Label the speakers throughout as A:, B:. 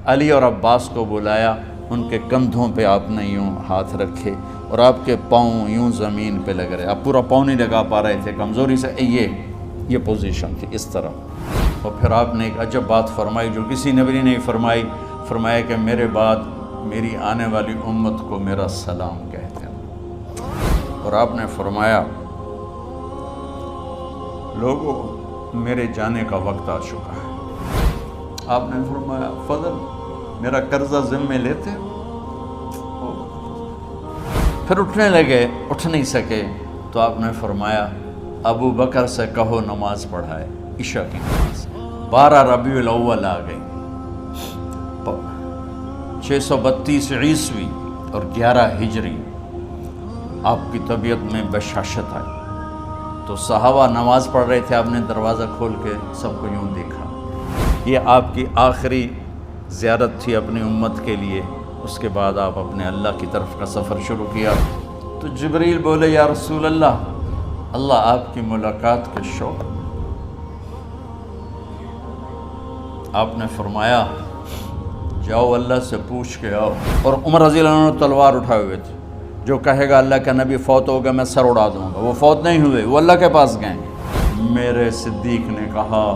A: علی اور عباس کو بلایا، ان کے کندھوں پہ آپ نے یوں ہاتھ رکھے اور آپ کے پاؤں یوں زمین پہ لگ رہے، آپ پورا پاؤں نہیں لگا پا رہے تھے کمزوری سے، یہ پوزیشن تھی اس طرح۔ اور پھر آپ نے ایک عجب بات فرمائی جو کسی نبی نے نہیں فرمائی، فرمایا کہ میرے بعد میری آنے والی امت کو میرا سلام کہتے ہیں۔ اور آپ نے فرمایا لوگوں میرے جانے کا وقت آ چکا ہے۔ آپ نے فرمایا فضل میرا قرضہ ذمے لیتے ہو؟ پھر اٹھنے لگے، اٹھ نہیں سکے تو آپ نے فرمایا ابو بکر سے کہو نماز پڑھائے، عشاء کی نماز۔ 12 ربیع الاول آ گئی، 632 عیسوی اور 11 ہجری، آپ کی طبیعت میں بشاشت آئی تو صحابہ نماز پڑھ رہے تھے، آپ نے دروازہ کھول کے سب کو یوں دیکھا۔ یہ آپ کی آخری زیارت تھی اپنی امت کے لیے، اس کے بعد آپ اپنے اللہ کی طرف کا سفر شروع کیا۔ تو جبریل بولے یا رسول اللہ، اللہ آپ کی ملاقات کے شوق۔ آپ نے فرمایا جاؤ اللہ سے پوچھ کے آؤ۔ اور عمر رضی اللہ عنہ تلوار اٹھائے ہوئے تھے، جو کہے گا اللہ کا نبی فوت ہو گیا میں سر اڑا دوں گا، وہ فوت نہیں ہوئے، وہ اللہ کے پاس گئے۔ میرے صدیق نے کہا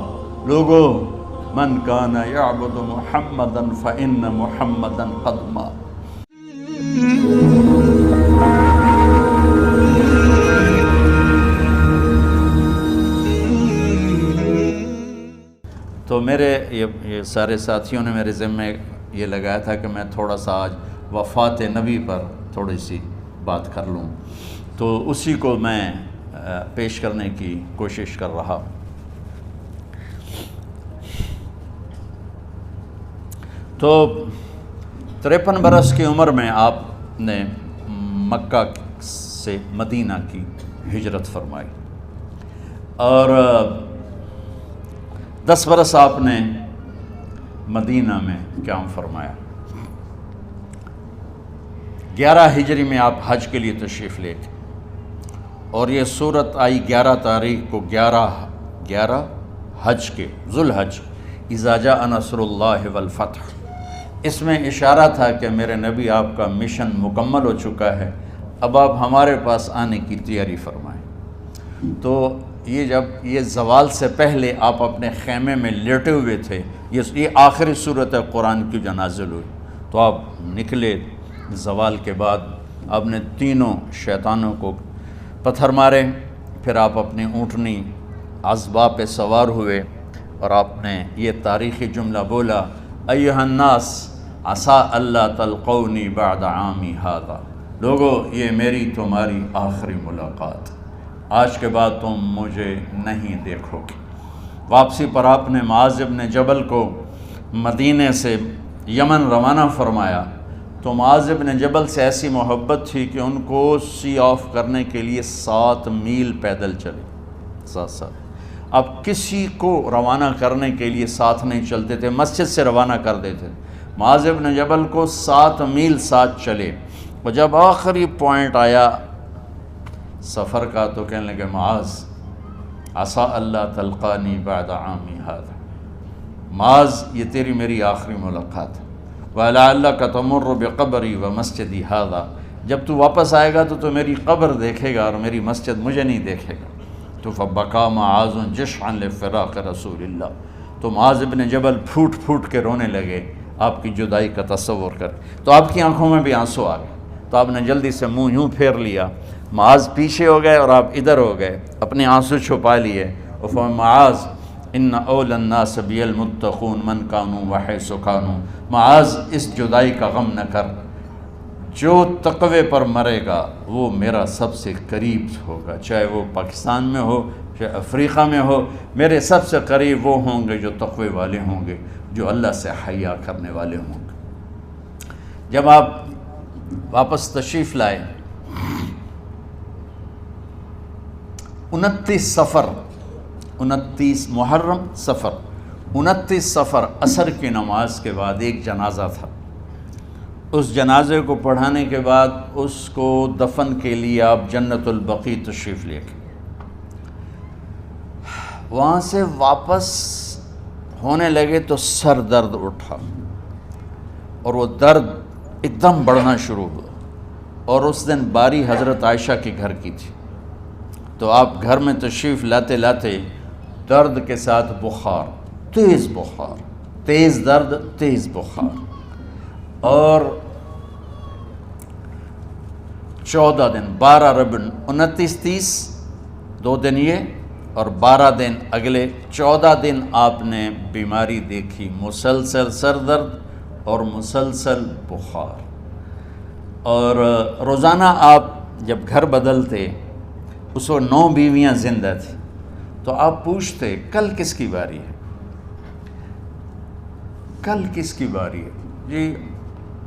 A: لوگو من کان یعبد محمدا فإن محمدا قد مات۔ تو میرے یہ سارے ساتھیوں نے میرے ذمے یہ لگایا تھا کہ میں تھوڑا سا آج وفات نبی پر تھوڑی سی بات کر لوں، تو اسی کو میں پیش کرنے کی کوشش کر رہا ہوں۔ تو 53 برس کی عمر میں آپ نے مکہ سے مدینہ کی ہجرت فرمائی، اور 10 برس آپ نے مدینہ میں قیام فرمایا۔ 11 ہجری میں آپ حج کے لیے تشریف لے گئے، اور یہ صورت آئی 11 تاریخ کو، 11 حج کے، ذوالحج، اذا جاء نصر اللہ والفتح۔ اس میں اشارہ تھا کہ میرے نبی آپ کا مشن مکمل ہو چکا ہے، اب آپ ہمارے پاس آنے کی تیاری فرمائیں۔ تو یہ جب یہ زوال سے پہلے آپ اپنے خیمے میں لیٹے ہوئے تھے، یہ آخری صورت قرآن کی جو نازل ہوئی، تو آپ نکلے زوال کے بعد، آپ نے تینوں شیطانوں کو پتھر مارے، پھر آپ اپنی اونٹنی عذبہ پہ سوار ہوئے، اور آپ نے یہ تاریخی جملہ بولا ایھا الناس عسیٰ اللہ تلقونی بعد عامی ھذا، لوگو یہ میری تمہاری آخری ملاقات، آج کے بعد تم مجھے نہیں دیکھو گے۔ واپسی پر آپ نے معاذ بن جبل کو مدینے سے یمن روانہ فرمایا، تو معاذ بن جبل سے ایسی محبت تھی کہ ان کو سی آف کرنے کے لیے 7 میل پیدل چلے، 7۔ اب کسی کو روانہ کرنے کے لیے ساتھ نہیں چلتے تھے، مسجد سے روانہ کر دیتے تھے، معاذ بن جبل کو 7 میل ساتھ چلے، اور جب آخری پوائنٹ آیا سفر کا تو کہنے لگے معاذ عسیٰ اللہ تلقانی بعد عامی ھذا، معاذ یہ تیری میری آخری ملاقات ہے، وَلَعَلَّكَ تَمُرُّ بِقَبْرِي وَمَسْجِدِي ھذا، جب تو واپس آئے گا تو میری قبر دیکھے گا اور میری مسجد مجھے نہیں دیکھے گا۔ تو فَبَكَىٰ مُعَاذٌ جِشْعًا لِفِرَاقِ رسول اللہ، تو معاذ بن جبل پھوٹ پھوٹ کے رونے لگے آپ کی جدائی کا تصور کر، تو آپ کی آنکھوں میں بھی آنسو آ گئے، تو آپ نے جلدی سے منہ یوں پھیر لیا، معاذ پیچھے ہو گئے اور آپ ادھر ہو گئے، اپنے آنسو چھپا لیے، اور فرمایا معاذ ان اولی الناس بی المتقون من کانوا وحیث کانوا، معاذ اس جدائی کا غم نہ کر، جو تقوی پر مرے گا وہ میرا سب سے قریب ہوگا، چاہے وہ پاکستان میں ہو چاہے افریقہ میں ہو، میرے سب سے قریب وہ ہوں گے جو تقوی والے ہوں گے، جو اللہ سے حیا کرنے والے ہوں گے۔ جب آپ واپس تشریف لائے، 29 محرم صفر، 29 صفر عصر کی نماز کے بعد ایک جنازہ تھا، اس جنازے کو پڑھانے کے بعد اس کو دفن کے لیے آپ جنت البقیع تشریف لے گئے۔ وہاں سے واپس ہونے لگے تو سر درد اٹھا، اور وہ درد ایک دم بڑھنا شروع ہوا، اور اس دن باری حضرت عائشہ کے گھر کی تھی، تو آپ گھر میں تشریف لاتے لاتے درد کے ساتھ بخار، تیز درد، تیز بخار، اور 14 دن 12 ربیع 29 30 2 دن یہ اور 12 دن اگلے 14 دن آپ نے بیماری دیکھی، مسلسل سر درد اور مسلسل بخار۔ اور روزانہ آپ جب گھر بدلتے، اس وقت 9 بیویاں زندہ تھیں، تو آپ پوچھتے کل کس کی باری ہے، کل کس کی باری ہے؟ جی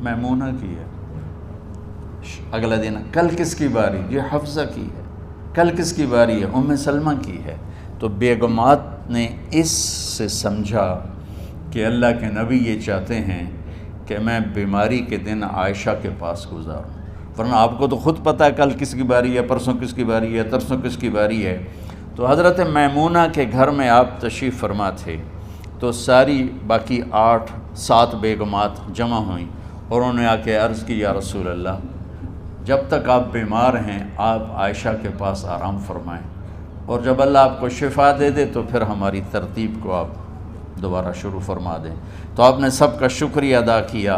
A: میمونہ کی ہے۔ اگلا دن کل کس کی باری؟ جی حفصہ کی ہے۔ کل کس کی باری ہے؟ ام سلمہ کی ہے۔ تو بیگمات نے اس سے سمجھا کہ اللہ کے نبی یہ چاہتے ہیں کہ میں بیماری کے دن عائشہ کے پاس گزاروں، ورنہ آپ کو تو خود پتہ ہے کل کس کی باری ہے، پرسوں کس کی باری ہے، ترسوں کس کی باری ہے۔ تو حضرت میمونہ کے گھر میں آپ تشریف فرما تھے، تو ساری باقی 7 بیگمات جمع ہوئیں اور انہوں نے آ کے عرض کی، یا رسول اللہ، جب تک آپ بیمار ہیں آپ عائشہ کے پاس آرام فرمائیں، اور جب اللہ آپ کو شفا دے دے تو پھر ہماری ترتیب کو آپ دوبارہ شروع فرما دیں۔ تو آپ نے سب کا شکریہ ادا کیا۔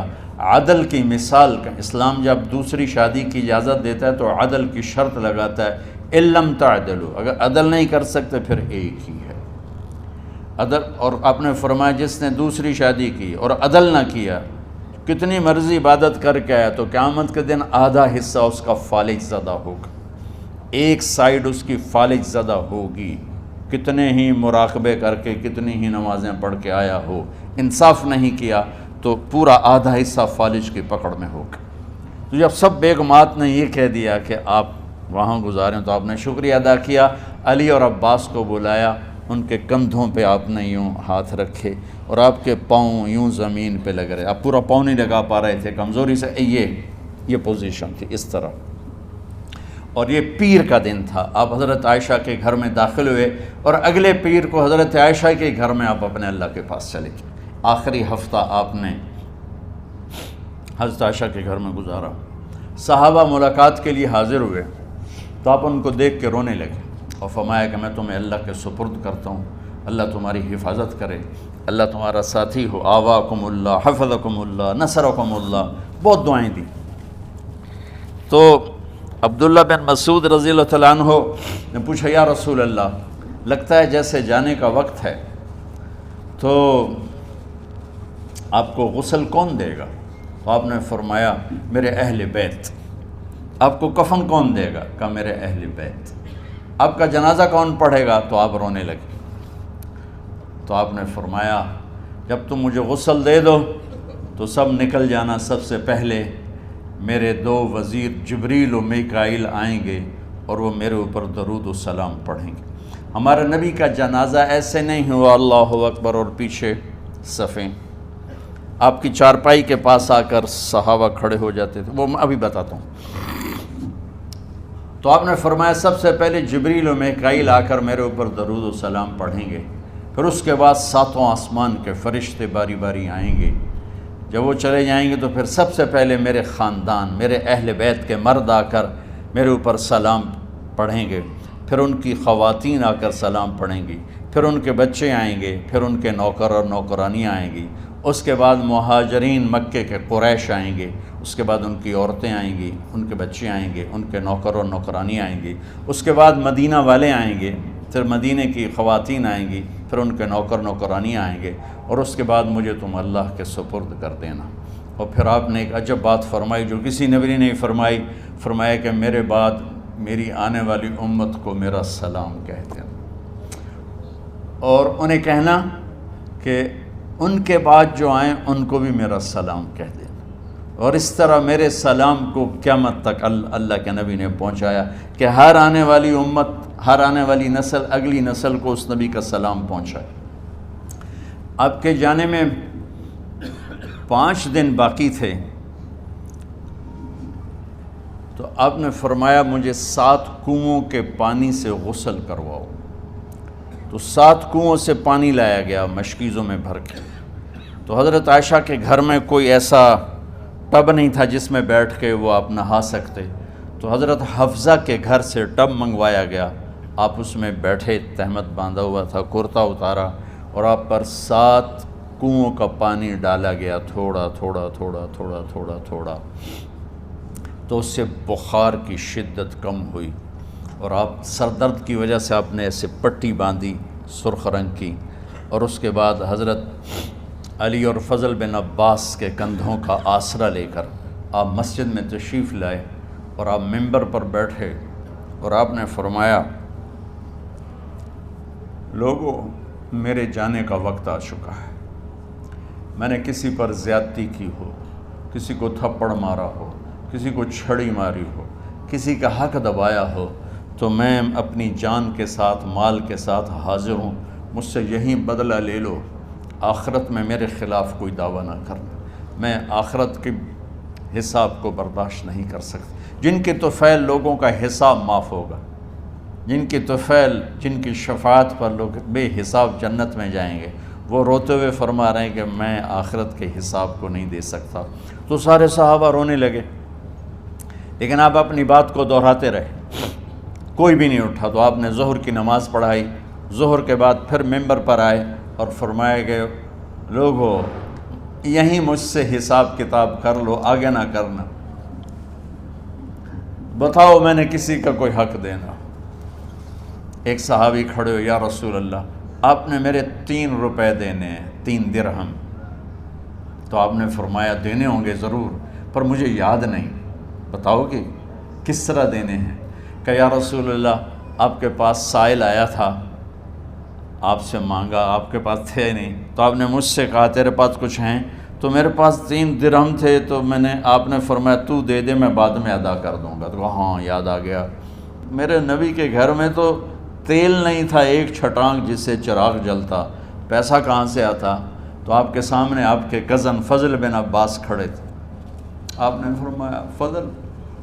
A: عدل کی مثال کا اسلام جب دوسری شادی کی اجازت دیتا ہے تو عدل کی شرط لگاتا ہے، اِلَّمْ تَعْدِلُوا، اگر عدل نہیں کر سکتے پھر ایک ہی ہے عدل۔ اور آپ نے فرمایا جس نے دوسری شادی کی اور عدل نہ کیا، کتنی مرضی عبادت کر کے آیا، تو قیامت کے دن آدھا حصہ اس کا فالج زدہ ہوگا، ایک سائیڈ اس کی فالج زدہ ہوگی، کتنے ہی مراقبے کر کے کتنی ہی نمازیں پڑھ کے آیا ہو، انصاف نہیں کیا تو پورا آدھا حصہ فالج کی پکڑ میں ہوگا۔ تو جب سب بیگمات نے یہ کہہ دیا کہ آپ وہاں گزاریں، تو آپ نے شکریہ ادا کیا، علی اور عباس کو بلایا، ان کے کندھوں پہ آپ نے یوں ہاتھ رکھے اور آپ کے پاؤں یوں زمین پہ لگ رہے، آپ پورا پاؤں نہیں لگا پا رہے تھے کمزوری سے، یہ پوزیشن تھی اس طرح۔ اور یہ پیر کا دن تھا، آپ حضرت عائشہ کے گھر میں داخل ہوئے، اور اگلے پیر کو حضرت عائشہ کے گھر میں آپ اپنے اللہ کے پاس چلے گئے۔ آخری ہفتہ آپ نے حضرت عائشہ کے گھر میں گزارا۔ صحابہ ملاقات کے لیے حاضر ہوئے تو آپ ان کو دیکھ کے رونے لگے اور فرمایا کہ میں تمہیں اللہ کے سپرد کرتا ہوں، اللہ تمہاری حفاظت کرے، اللہ تمہارا ساتھی ہو، آواکم اللہ، حفظکم اللہ، نصرکم اللہ، بہت دعائیں دی۔ تو عبداللہ بن مسعود رضی اللہ تعالیٰ عنہ نے پوچھا، یا رسول اللہ، لگتا ہے جیسے جانے کا وقت ہے، تو آپ کو غسل کون دے گا؟ تو آپ نے فرمایا میرے اہل بیت۔ آپ کو کفن کون دے گا؟ کہا میرے اہل بیت۔ آپ کا جنازہ کون پڑھے گا؟ تو آپ رونے لگے۔ تو آپ نے فرمایا جب تم مجھے غسل دے دو تو سب نکل جانا، سب سے پہلے میرے 2 وزیر جبریل و میکائیل آئیں گے اور وہ میرے اوپر درود و سلام پڑھیں گے۔ ہمارے نبی کا جنازہ ایسے نہیں ہوا اللہ اکبر اور پیچھے صفیں، آپ کی چارپائی کے پاس آ کر صحابہ کھڑے ہو جاتے تھے، وہ میں ابھی بتاتا ہوں۔ تو آپ نے فرمایا سب سے پہلے جبریل و میکائیل آ کر میرے اوپر درود و سلام پڑھیں گے، پھر اس کے بعد 7 آسمان کے فرشتے باری باری آئیں گے۔ جب وہ چلے جائیں گے تو پھر سب سے پہلے میرے خاندان، میرے اہل بیت کے مرد آ کر میرے اوپر سلام پڑھیں گے، پھر ان کی خواتین آ کر سلام پڑھیں گی، پھر ان کے بچے آئیں گے، پھر ان کے نوکر اور نوکرانی آئیں گی، اس کے بعد مہاجرین مکے کے قریش آئیں گے، اس کے بعد ان کی عورتیں آئیں گی، ان کے بچے آئیں گے، ان کے نوکر اور نوکرانی آئیں گی، اس کے بعد مدینہ والے آئیں گے، پھر مدینے کی خواتین آئیں گی، پھر ان کے نوکر نوکرانی آئیں گے، اور اس کے بعد مجھے تم اللہ کے سپرد کر دینا۔ اور پھر آپ نے ایک عجب بات فرمائی جو کسی نبی نے نہیں فرمائی، فرمایا کہ میرے بعد میری آنے والی امت کو میرا سلام کہہ دینا، اور انہیں کہنا کہ ان کے بعد جو آئیں ان کو بھی میرا سلام کہہ دینا۔ اور اس طرح میرے سلام کو قیامت تک اللہ کے نبی نے پہنچایا کہ ہر آنے والی امت، ہر آنے والی نسل، اگلی نسل کو اس نبی کا سلام پہنچائے۔ آپ کے جانے میں 5 دن باقی تھے تو آپ نے فرمایا مجھے 7 کنوؤں کے پانی سے غسل کرواؤ۔ تو 7 کنوؤں سے پانی لایا گیا مشکیزوں میں بھر کے، تو حضرت عائشہ کے گھر میں کوئی ایسا ٹب نہیں تھا جس میں بیٹھ کے وہ آپ نہا سکتے، تو حضرت حفصہ کے گھر سے ٹب منگوایا گیا، آپ اس میں بیٹھے، تہمت باندھا ہوا تھا، کرتا اتارا، اور آپ پر 7 کنوؤں کا پانی ڈالا گیا، تھوڑا تھوڑا تھوڑا تھوڑا تھوڑا تھوڑا، تو اس سے بخار کی شدت کم ہوئی، اور آپ سر درد کی وجہ سے آپ نے ایسے پٹی باندھی سرخ رنگ کی، اور اس کے بعد حضرت علی اور فضل بن عباس کے کندھوں کا آسرا لے کر آپ مسجد میں تشریف لائے، اور آپ منبر پر بیٹھے، اور آپ نے فرمایا، لوگوں، میرے جانے کا وقت آ چکا ہے، میں نے کسی پر زیادتی کی ہو، کسی کو تھپڑ مارا ہو، کسی کو چھڑی ماری ہو، کسی کا حق دبایا ہو، تو میں اپنی جان کے ساتھ، مال کے ساتھ حاضر ہوں، مجھ سے یہیں بدلہ لے لو، آخرت میں میرے خلاف کوئی دعویٰ نہ کرنا، میں آخرت کے حساب کو برداشت نہیں کر سکتا۔ جن کے طفیل لوگوں کا حساب معاف ہوگا، جن کی طفیل، جن کی شفاعت پر لوگ بے حساب جنت میں جائیں گے، وہ روتے ہوئے فرما رہے ہیں کہ میں آخرت کے حساب کو نہیں دے سکتا۔ تو سارے صحابہ رونے لگے، لیکن آپ اپنی بات کو دہراتے رہے، کوئی بھی نہیں اٹھا۔ تو آپ نے ظہر کی نماز پڑھائی، ظہر کے بعد پھر ممبر پر آئے اور فرمایا کہ لوگو، یہیں مجھ سے حساب کتاب کر لو، آگے نہ کرنا، بتاؤ میں نے کسی کا کوئی حق دینا۔ ایک صحابی کھڑے ہو، یا رسول اللہ، آپ نے میرے 3 روپے دینے ہیں، 3 درہم۔ تو آپ نے فرمایا دینے ہوں گے ضرور، پر مجھے یاد نہیں، بتاؤ کہ کس طرح دینے ہیں؟ کہ یا رسول اللہ، آپ کے پاس سائل آیا تھا، آپ سے مانگا، آپ کے پاس تھے نہیں، تو آپ نے مجھ سے کہا تیرے پاس کچھ ہیں؟ تو میرے پاس 3 درہم تھے، تو آپ نے فرمایا تو دے دے، میں بعد میں ادا کر دوں گا۔ تو کہا ہاں یاد آ گیا، میرے نبی کے گھر میں تو تیل نہیں تھا، ایک چھٹانگ جس سے چراغ جلتا، پیسہ کہاں سے آتا؟ تو آپ کے سامنے آپ کے کزن فضل بن عباس کھڑے تھے، آپ نے فرمایا فضل،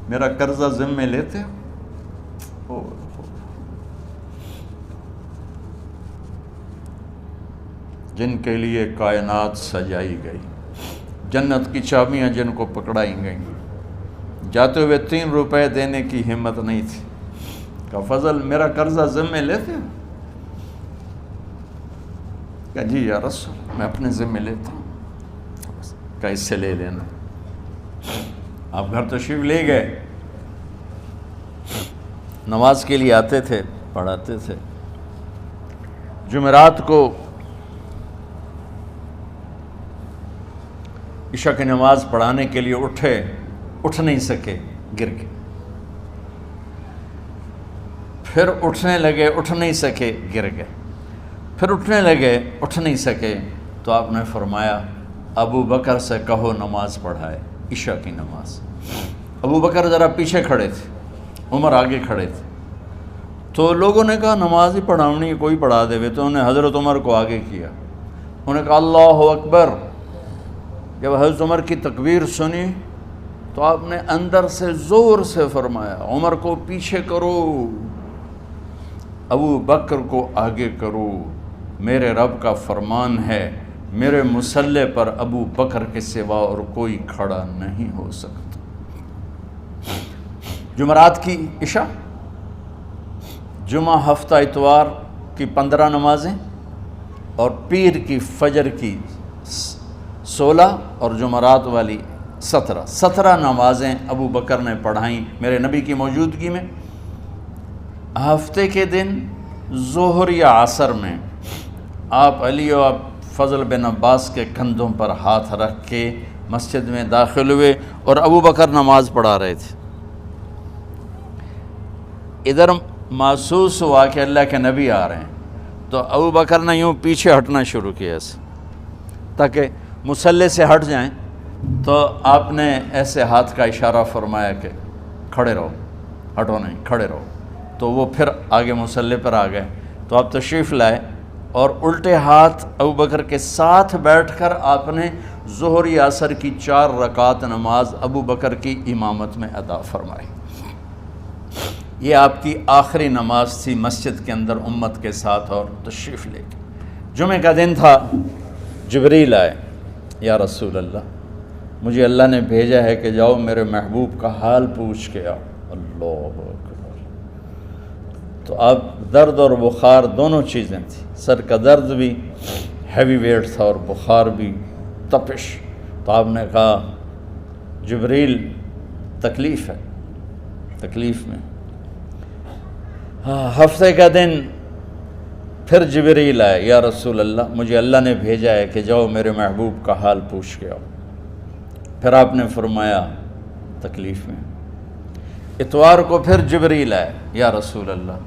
A: میرا قرضہ ذمے لیتے ہو؟ جن کے لیے کائنات سجائی گئی، جنت کی چابیاں جن کو پکڑائی گئیں، جاتے ہوئے 3 روپے دینے کی ہمت نہیں تھی، کہ فضل میرا قرضہ ذمے لیتے ہو؟ کہ جی یا رسول، میں اپنے ذمے لیتا ہوں، کہ اس سے لے لینا۔ آپ گھر تشریف لے گئے، نماز کے لیے آتے تھے، پڑھاتے تھے۔ جمعرات کو عشاء کی نماز پڑھانے کے لیے اٹھ نہیں سکے، گر گئے، پھر اٹھنے لگے، اٹھ نہیں سکے، گر گئے، پھر اٹھنے لگے، اٹھ نہیں سکے، تو آپ نے فرمایا ابو بکر سے کہو نماز پڑھائے، عشاء کی نماز۔ ابو بکر ذرا پیچھے کھڑے تھے، عمر آگے کھڑے تھے، تو لوگوں نے کہا نماز ہی پڑھاونی، کوئی پڑھا دے، تو انہوں نے حضرت عمر کو آگے کیا، انہوں نے کہا اللہ اکبر۔ جب حضرت عمر کی تکبیر سنی تو آپ نے اندر سے زور سے فرمایا عمر کو پیچھے کرو، ابو بکر کو آگے کرو، میرے رب کا فرمان ہے، میرے مصلی پر ابو بکر کے سوا اور کوئی کھڑا نہیں ہو سکتا۔ جمعرات کی عشاء، جمعہ ہفتہ اتوار کی 15 نمازیں، اور پیر کی فجر کی 16 اور جمعرات والی 17 نمازیں ابو بکر نے پڑھائیں میرے نبی کی موجودگی میں۔ ہفتے کے دن ظہر یا عصر میں آپ علی و فضل بن عباس کے کندھوں پر ہاتھ رکھ کے مسجد میں داخل ہوئے اور ابو بکر نماز پڑھا رہے تھے۔ ادھر محسوس ہوا کہ اللہ کے نبی آ رہے ہیں، تو ابو بکر نے یوں پیچھے ہٹنا شروع کیا ایسے تاکہ مصلی سے ہٹ جائیں، تو آپ نے ایسے ہاتھ کا اشارہ فرمایا کہ کھڑے رہو، ہٹو نہیں، کھڑے رہو۔ تو وہ پھر آگے مصلی پر آ گئے، تو آپ تشریف لائے اور الٹے ہاتھ ابو بکر کے ساتھ بیٹھ کر آپ نے ظہر یا عصر کی 4 رکعت نماز ابو بکر کی امامت میں ادا فرمائی۔ یہ آپ کی آخری نماز تھی مسجد کے اندر امت کے ساتھ اور تشریف لے کے۔ جمعہ کا دن تھا، جبریل آئے، یا رسول اللہ مجھے اللہ نے بھیجا ہے کہ جاؤ میرے محبوب کا حال پوچھ کے آؤ۔ اللہ اکبر۔ تو اب درد اور بخار دونوں چیزیں تھیں، سر کا درد بھی ہیوی ویٹ تھا اور بخار بھی تپش۔ تو آپ نے کہا جبریل تکلیف ہے، تکلیف میں۔ ہفتے کا دن پھر جبریل آئے، یا رسول اللہ مجھے اللہ نے بھیجا ہے کہ جاؤ میرے محبوب کا حال پوچھ کے آؤ۔ پھر آپ نے فرمایا تکلیف میں۔ اتوار کو پھر جبریل آئے، یا رسول اللہ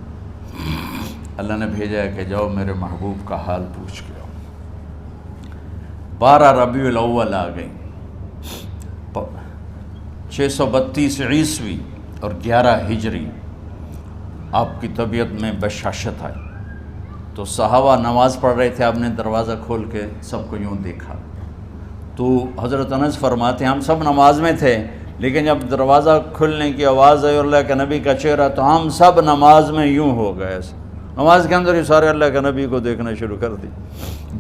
A: نے بھیجا ہے کہ جاؤ میرے محبوب کا حال پوچھ کے آؤ۔ 12 ربیع الاول آ گئی، 632 عیسوی اور 11 ہجری، آپ کی طبیعت میں بشاشت آئی۔ تو صحابہ نماز پڑھ رہے تھے، آپ نے دروازہ کھول کے سب کو یوں دیکھا۔ تو حضرت انس فرماتے ہیں ہم سب نماز میں تھے، لیکن جب دروازہ کھلنے کی آواز آئی اور اللہ کے نبی کا چہرہ، تو ہم سب نماز میں یوں ہو گئے، نماز کے اندر ہی سارے اللہ کے نبی کو دیکھنا شروع کر دی،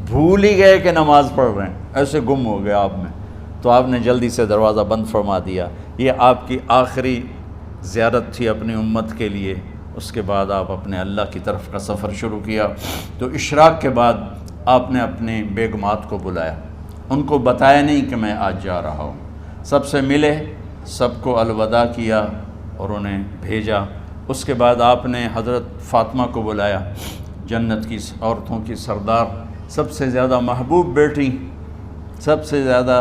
A: بھول ہی گئے کہ نماز پڑھ رہے ہیں، ایسے گم ہو گئے آپ میں۔ تو آپ نے جلدی سے دروازہ بند فرما دیا۔ یہ آپ کی آخری زیارت تھی اپنی امت کے لیے۔ اس کے بعد آپ اپنے اللہ کی طرف کا سفر شروع کیا۔ تو اشراق کے بعد آپ نے اپنے بیگمات کو بلایا، ان کو بتایا نہیں کہ میں آج جا رہا ہوں، سب سے ملے، سب کو الوداع کیا اور انہیں بھیجا۔ اس کے بعد آپ نے حضرت فاطمہ کو بلایا، جنت کی عورتوں کی سردار، سب سے زیادہ محبوب بیٹی، سب سے زیادہ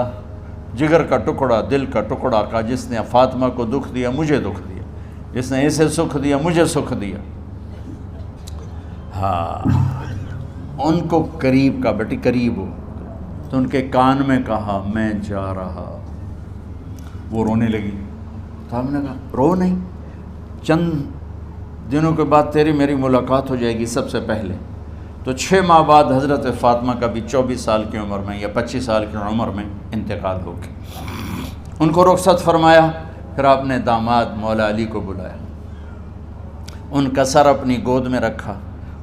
A: جگر کا ٹکڑا، دل کا ٹکڑا کا، جس نے فاطمہ کو دکھ دیا مجھے دکھ دیا، جس نے اسے سکھ دیا مجھے سکھ دیا۔ ہاں، ان کو قریب کا، بیٹی قریب ہو، تو ان کے کان میں کہا میں جا رہا۔ وہ رونے لگی، تو ہم نے کہا رو نہیں، چند دنوں کے بعد تیری میری ملاقات ہو جائے گی سب سے پہلے۔ تو 6 ماہ بعد حضرت فاطمہ کا بھی 24 سال کی عمر میں یا 25 سال کی عمر میں انتقال ہو گیا۔ ان کو رخصت فرمایا۔ پھر آپ نے داماد مولا علی کو بلایا، ان کا سر اپنی گود میں رکھا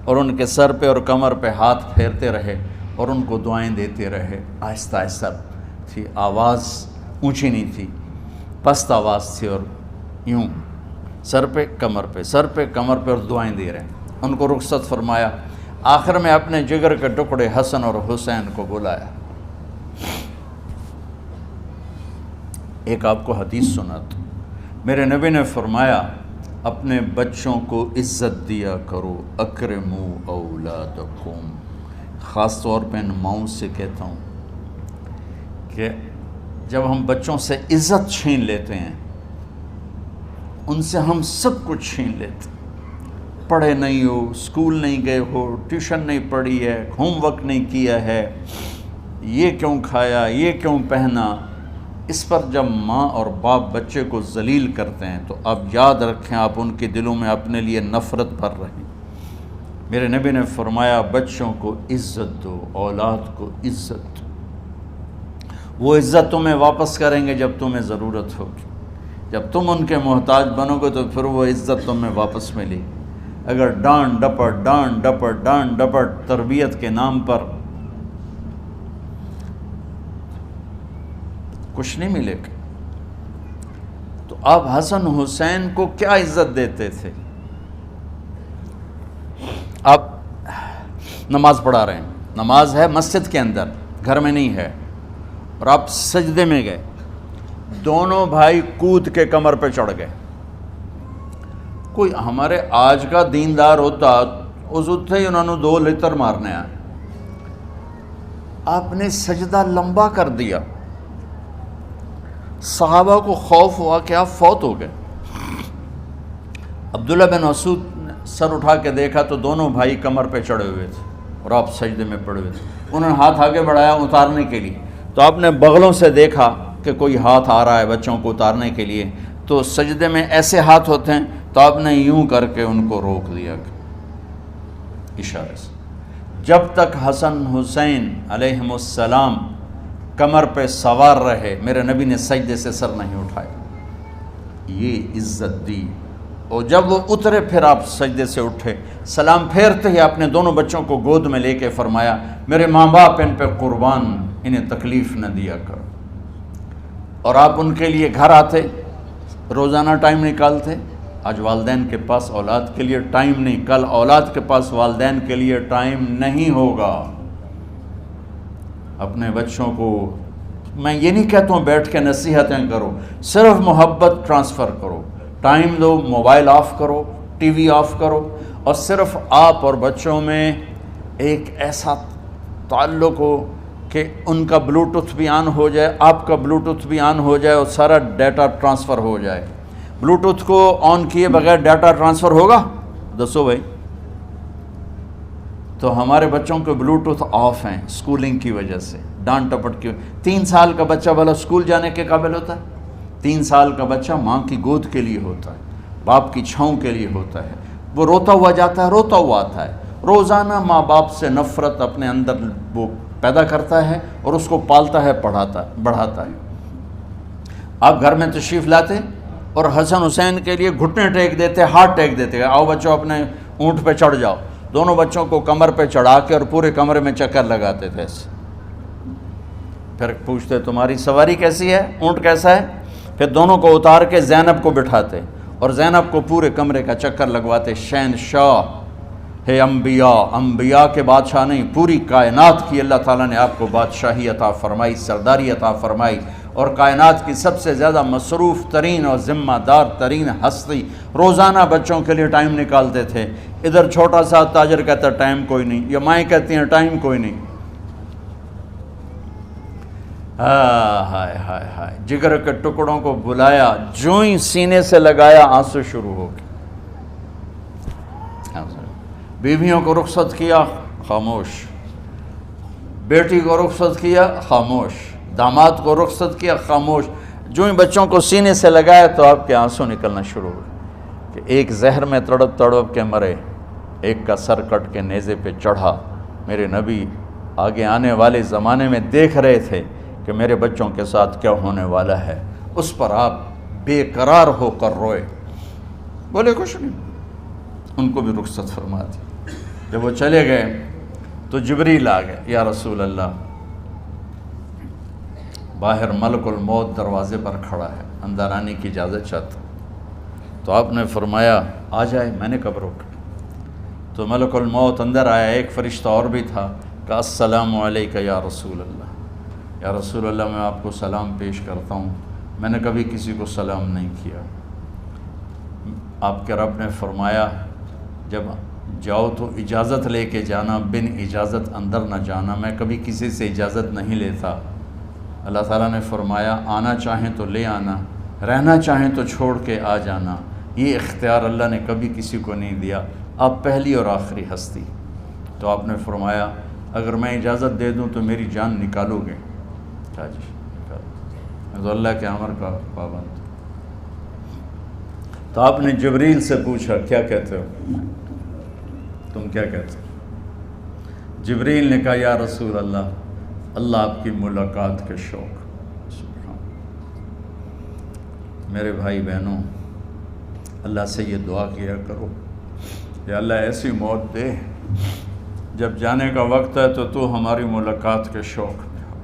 A: اور ان کے سر پہ اور کمر پہ ہاتھ پھیرتے رہے اور ان کو دعائیں دیتے رہے۔ آہستہ آہستہ تھی، آواز اونچی نہیں تھی، پست آواز تھی، اور یوں سر پہ کمر پہ، سر پہ کمر پہ، اور دعائیں دے رہے ہیں۔ ان کو رخصت فرمایا۔ آخر میں اپنے جگر کے ٹکڑے حسن اور حسین کو بلایا۔ ایک آپ کو حدیث سناتا، میرے نبی نے فرمایا اپنے بچوں کو عزت دیا کرو، اکرموا اولادکم۔ خاص طور پہ ان ماؤں سے کہتا ہوں کہ جب ہم بچوں سے عزت چھین لیتے ہیں، ان سے ہم سب کچھ چھین لیتے ہیں۔ پڑھے نہیں ہو، اسکول نہیں گئے ہو، ٹیوشن نہیں پڑھی ہے، ہوم ورک نہیں کیا ہے، یہ کیوں کھایا، یہ کیوں پہنا، اس پر جب ماں اور باپ بچے کو ذلیل کرتے ہیں تو آپ یاد رکھیں آپ ان کے دلوں میں اپنے لیے نفرت بھر رہے ہیں۔ میرے نبی نے فرمایا بچوں کو عزت دو، اولاد کو عزت دو، وہ عزت تمہیں واپس کریں گے جب تمہیں ضرورت ہوگی۔ جب تم ان کے محتاج بنو گے تو پھر وہ عزت تمہیں واپس ملے گی۔ اگر ڈانٹ ڈپٹ تربیت کے نام پر کچھ نہیں ملے گا۔ تو آپ حسن حسین کو کیا عزت دیتے تھے؟ آپ نماز پڑھا رہے ہیں، نماز ہے مسجد کے اندر، گھر میں نہیں ہے، اور آپ سجدے میں گئے، دونوں بھائی کود کے کمر پہ چڑھ گئے۔ کوئی ہمارے آج کا دیندار ہوتا اس اتھے ہی انہوں نے 2 لتر مارنے آئے، آپ نے سجدہ لمبا کر دیا۔ صحابہ کو خوف ہوا کہ آپ فوت ہو گئے۔ عبداللہ بن مسعود نے سر اٹھا کے دیکھا تو دونوں بھائی کمر پہ چڑھے ہوئے تھے اور آپ سجدے میں پڑے ہوئے تھے۔ انہوں نے ہاتھ آگے بڑھایا اتارنے کے لیے، تو آپ نے بغلوں سے دیکھا کہ کوئی ہاتھ آ رہا ہے بچوں کو اتارنے کے لیے، تو سجدے میں ایسے ہاتھ ہوتے ہیں، تو آپ نے یوں کر کے ان کو روک دیا اشارے سے۔ جب تک حسن حسین علیہم السلام کمر پہ سوار رہے میرے نبی نے سجدے سے سر نہیں اٹھایا، یہ عزت دی۔ اور جب وہ اترے پھر آپ سجدے سے اٹھے، سلام پھیرتے ہی آپ نے دونوں بچوں کو گود میں لے کے فرمایا میرے ماں باپ ان پہ قربان، انہیں تکلیف نہ دیا کرو۔ اور آپ ان کے لیے گھر آتے، روزانہ ٹائم نکالتے۔ آج والدین کے پاس اولاد کے لیے ٹائم نہیں، کل اولاد کے پاس والدین کے لیے ٹائم نہیں ہوگا۔ اپنے بچوں کو میں یہ نہیں کہتا ہوں بیٹھ کے نصیحتیں کرو، صرف محبت ٹرانسفر کرو، ٹائم دو، موبائل آف کرو، ٹی وی آف کرو، اور صرف آپ اور بچوں میں ایک ایسا تعلق ہو کہ ان کا بلوٹوتھ بھی آن ہو جائے، آپ کا بلوٹوتھ بھی آن ہو جائے، اور سارا ڈیٹا ٹرانسفر ہو جائے۔ بلوٹوتھ کو آن کیے بغیر ڈیٹا ٹرانسفر ہوگا؟ دسو بھائی۔ تو ہمارے بچوں کے بلوٹوتھ آف ہیں اسکولنگ کی وجہ سے، ڈانٹ ٹپٹ کی۔ 3 سال کا بچہ بھلا اسکول جانے کے قابل ہوتا ہے؟ 3 سال کا بچہ ماں کی گود کے لیے ہوتا ہے، باپ کی چھاؤں کے لیے ہوتا ہے، وہ روتا ہوا جاتا ہے، روتا ہوا آتا ہے، روزانہ ماں باپ سے نفرت اپنے اندر وہ پیدا کرتا ہے اور اس کو پالتا ہے، بڑھاتا ہے۔ آپ گھر میں تشریف لاتے اور حسن حسین کے لیے گھٹنے ٹیک دیتے، ہاتھ ٹیک دیتے، آؤ بچوں اپنے اونٹ پہ چڑھ جاؤ، دونوں بچوں کو کمر پہ چڑھا کے اور پورے کمرے میں چکر لگاتے تھے ایسے۔ پھر پوچھتے تمہاری سواری کیسی ہے، اونٹ کیسا ہے؟ پھر دونوں کو اتار کے زینب کو بٹھاتے اور زینب کو پورے کمرے کا چکر لگواتے۔ شہنشاہ ہے انبیاء کے بادشاہ نہیں، پوری کائنات کی اللہ تعالیٰ نے آپ کو بادشاہی عطا فرمائی، سرداری عطا فرمائی، اور کائنات کی سب سے زیادہ مصروف ترین اور ذمہ دار ترین ہستی روزانہ بچوں کے لیے ٹائم نکالتے تھے۔ ادھر چھوٹا سا تاجر کہتا ہے ٹائم کوئی نہیں، یا مائیں کہتی ہیں ٹائم کوئی نہیں۔ ہائے ہائے ہائے، جگر کے ٹکڑوں کو بلایا، جو ہی سینے سے لگایا آنسو شروع ہو گئے۔ بیویوں کو رخصت کیا، خاموش، بیٹی کو رخصت کیا، خاموش، داماد کو رخصت کیا، خاموش۔ جو ہی بچوں کو سینے سے لگایا تو آپ کے آنسو نکلنا شروع ہوئے کہ ایک زہر میں تڑپ تڑپ کے مرے، ایک کا سر کٹ کے نیزے پہ چڑھا۔ میرے نبی آگے آنے والے زمانے میں دیکھ رہے تھے کہ میرے بچوں کے ساتھ کیا ہونے والا ہے، اس پر آپ بے قرار ہو کر روئے، بولے کچھ نہیں، ان کو بھی رخصت فرما دی۔ جب وہ چلے گئے تو جبریل آ گئے، یا رسول اللہ، باہر ملک الموت دروازے پر کھڑا ہے، اندر آنے کی اجازت چاہتا۔ تو آپ نے فرمایا آ جائے، میں نے کب روکا؟ تو ملک الموت اندر آیا، ایک فرشتہ اور بھی تھا، کہا السلام علیکہ یا رسول اللہ، یا رسول اللہ میں آپ کو سلام پیش کرتا ہوں، میں نے کبھی کسی کو سلام نہیں کیا۔ آپ کے رب نے فرمایا جب جاؤ تو اجازت لے کے جانا، بن اجازت اندر نہ جانا، میں کبھی کسی سے اجازت نہیں لیتا۔ اللہ تعالیٰ نے فرمایا آنا چاہیں تو لے آنا، رہنا چاہیں تو چھوڑ کے آ جانا، یہ اختیار اللہ نے کبھی کسی کو نہیں دیا، آپ پہلی اور آخری ہستی۔ تو آپ نے فرمایا اگر میں اجازت دے دوں تو میری جان نکالو گے؟ کیا جی نکالو، میں تو اللہ کے امر کا پابند۔ تو آپ نے جبریل سے پوچھا کیا کہتے ہو، تم کیا کہتے ہو؟ جبریل نے کہا یا رسول اللہ، اللہ آپ کی ملاقات کے شوق۔ سبحان میرے بھائی بہنوں، اللہ سے یہ دعا کیا کرو کہ اللہ ایسی موت دے جب جانے کا وقت ہے تو ہماری ملاقات کے شوق میں ہو۔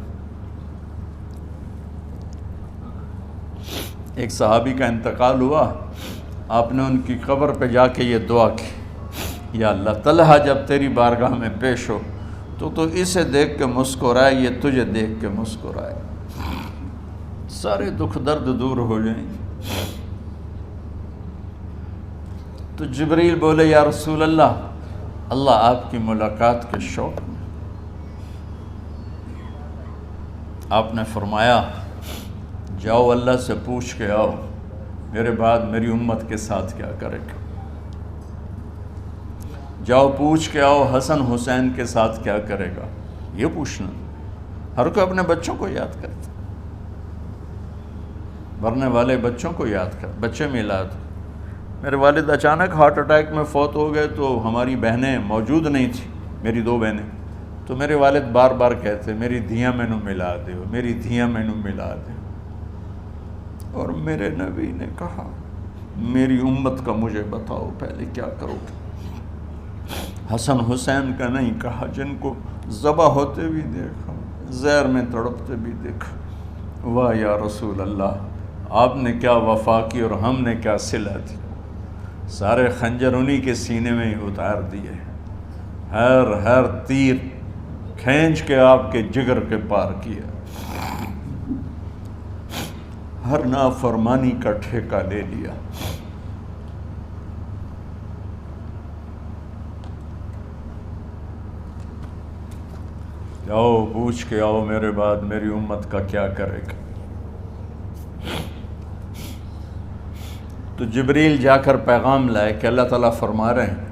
A: ایک صحابی کا انتقال ہوا، آپ نے ان کی قبر پہ جا کے یہ دعا کی، یا اللہ طلحہ جب تیری بارگاہ میں پیش ہو تو اسے دیکھ کے مسکرائے، یہ تجھے دیکھ کے مسکرائے، سارے دکھ درد دور ہو جائیں۔ تو جبریل بولے یا رسول اللہ، اللہ آپ کی ملاقات کے شوق میں۔ آپ نے فرمایا جاؤ اللہ سے پوچھ کے آؤ میرے بعد میری امت کے ساتھ کیا کرے گا، جاؤ پوچھ کے آؤ حسن حسین کے ساتھ کیا کرے گا۔ یہ پوچھنا، ہر کوئی اپنے بچوں کو یاد کرتا، مرنے والے بچوں کو یاد کر، بچے میلاد۔ میرے والد اچانک ہارٹ اٹیک میں فوت ہو گئے تو ہماری بہنیں موجود نہیں تھیں، میری 2 بہنیں، تو میرے والد بار بار کہتے میری دھیاں مینوں ملا دیو، میری دھیاں مینوں ملا دیو، اور میرے نبی نے کہا میری امت کا مجھے بتاؤ پہلے کیا کرو گے۔ حسن حسین کا نہیں کہا، جن کو ذبح ہوتے بھی دیکھا، زہر میں تڑپتے بھی دیکھا۔ واہ یا رسول اللہ، آپ نے کیا وفا کی اور ہم نے کیا صلہ دی، سارے خنجر انہی کے سینے میں ہی اتار دیے، ہر تیر کھینچ کے آپ کے جگر کے پار کیا، ہر نافرمانی کا ٹھیکہ لے لیا۔ جاؤ پوچھ کے آؤ میرے بعد میری امت کا کیا کرے گا۔ تو جبریل جا کر پیغام لائے کہ اللہ تعالیٰ فرما رہے ہیں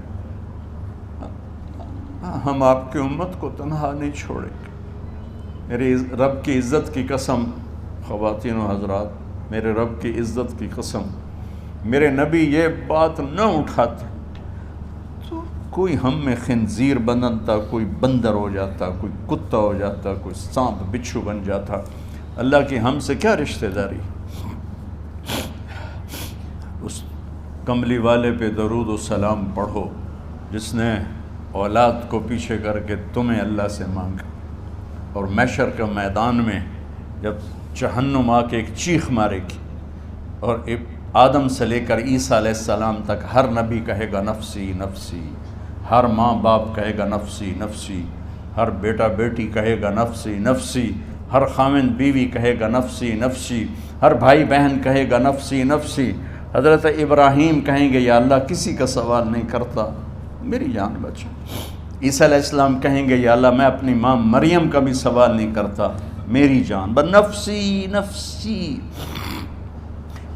A: ہم آپ کی امت کو تنہا نہیں چھوڑیں گے۔ میرے رب کی عزت کی قسم، خواتین و حضرات، میرے رب کی عزت کی قسم، میرے نبی یہ بات نہ اٹھاتے تو کوئی ہم میں خنزیر بنتا، کوئی بندر ہو جاتا، کوئی کتا ہو جاتا، کوئی سانپ بچھو بن جاتا۔ اللہ کی ہم سے کیا رشتہ داری؟ اس کملی والے پہ درود و سلام پڑھو جس نے اولاد کو پیچھے کر کے تمہیں اللہ سے مانگا، اور محشر کے میدان میں جب جہنم آ کے ایک چیخ مارے گی اور آدم سے لے کر عیسیٰ علیہ السلام تک ہر نبی کہے گا نفسی نفسی، ہر ماں باپ کہے گا نفسی نفسی، ہر بیٹا بیٹی کہے گا نفسی نفسی، ہر خاوند بیوی کہے گا نفسی نفسی، ہر بھائی بہن کہے گا نفسی نفسی۔ حضرت ابراہیم کہیں گے یا اللہ کسی کا سوال نہیں کرتا، میری جان بچا۔ عیسیٰ علیہ السلام کہیں گے یا اللہ میں اپنی ماں مریم کا بھی سوال نہیں کرتا، میری جان بس نفسی نفسی۔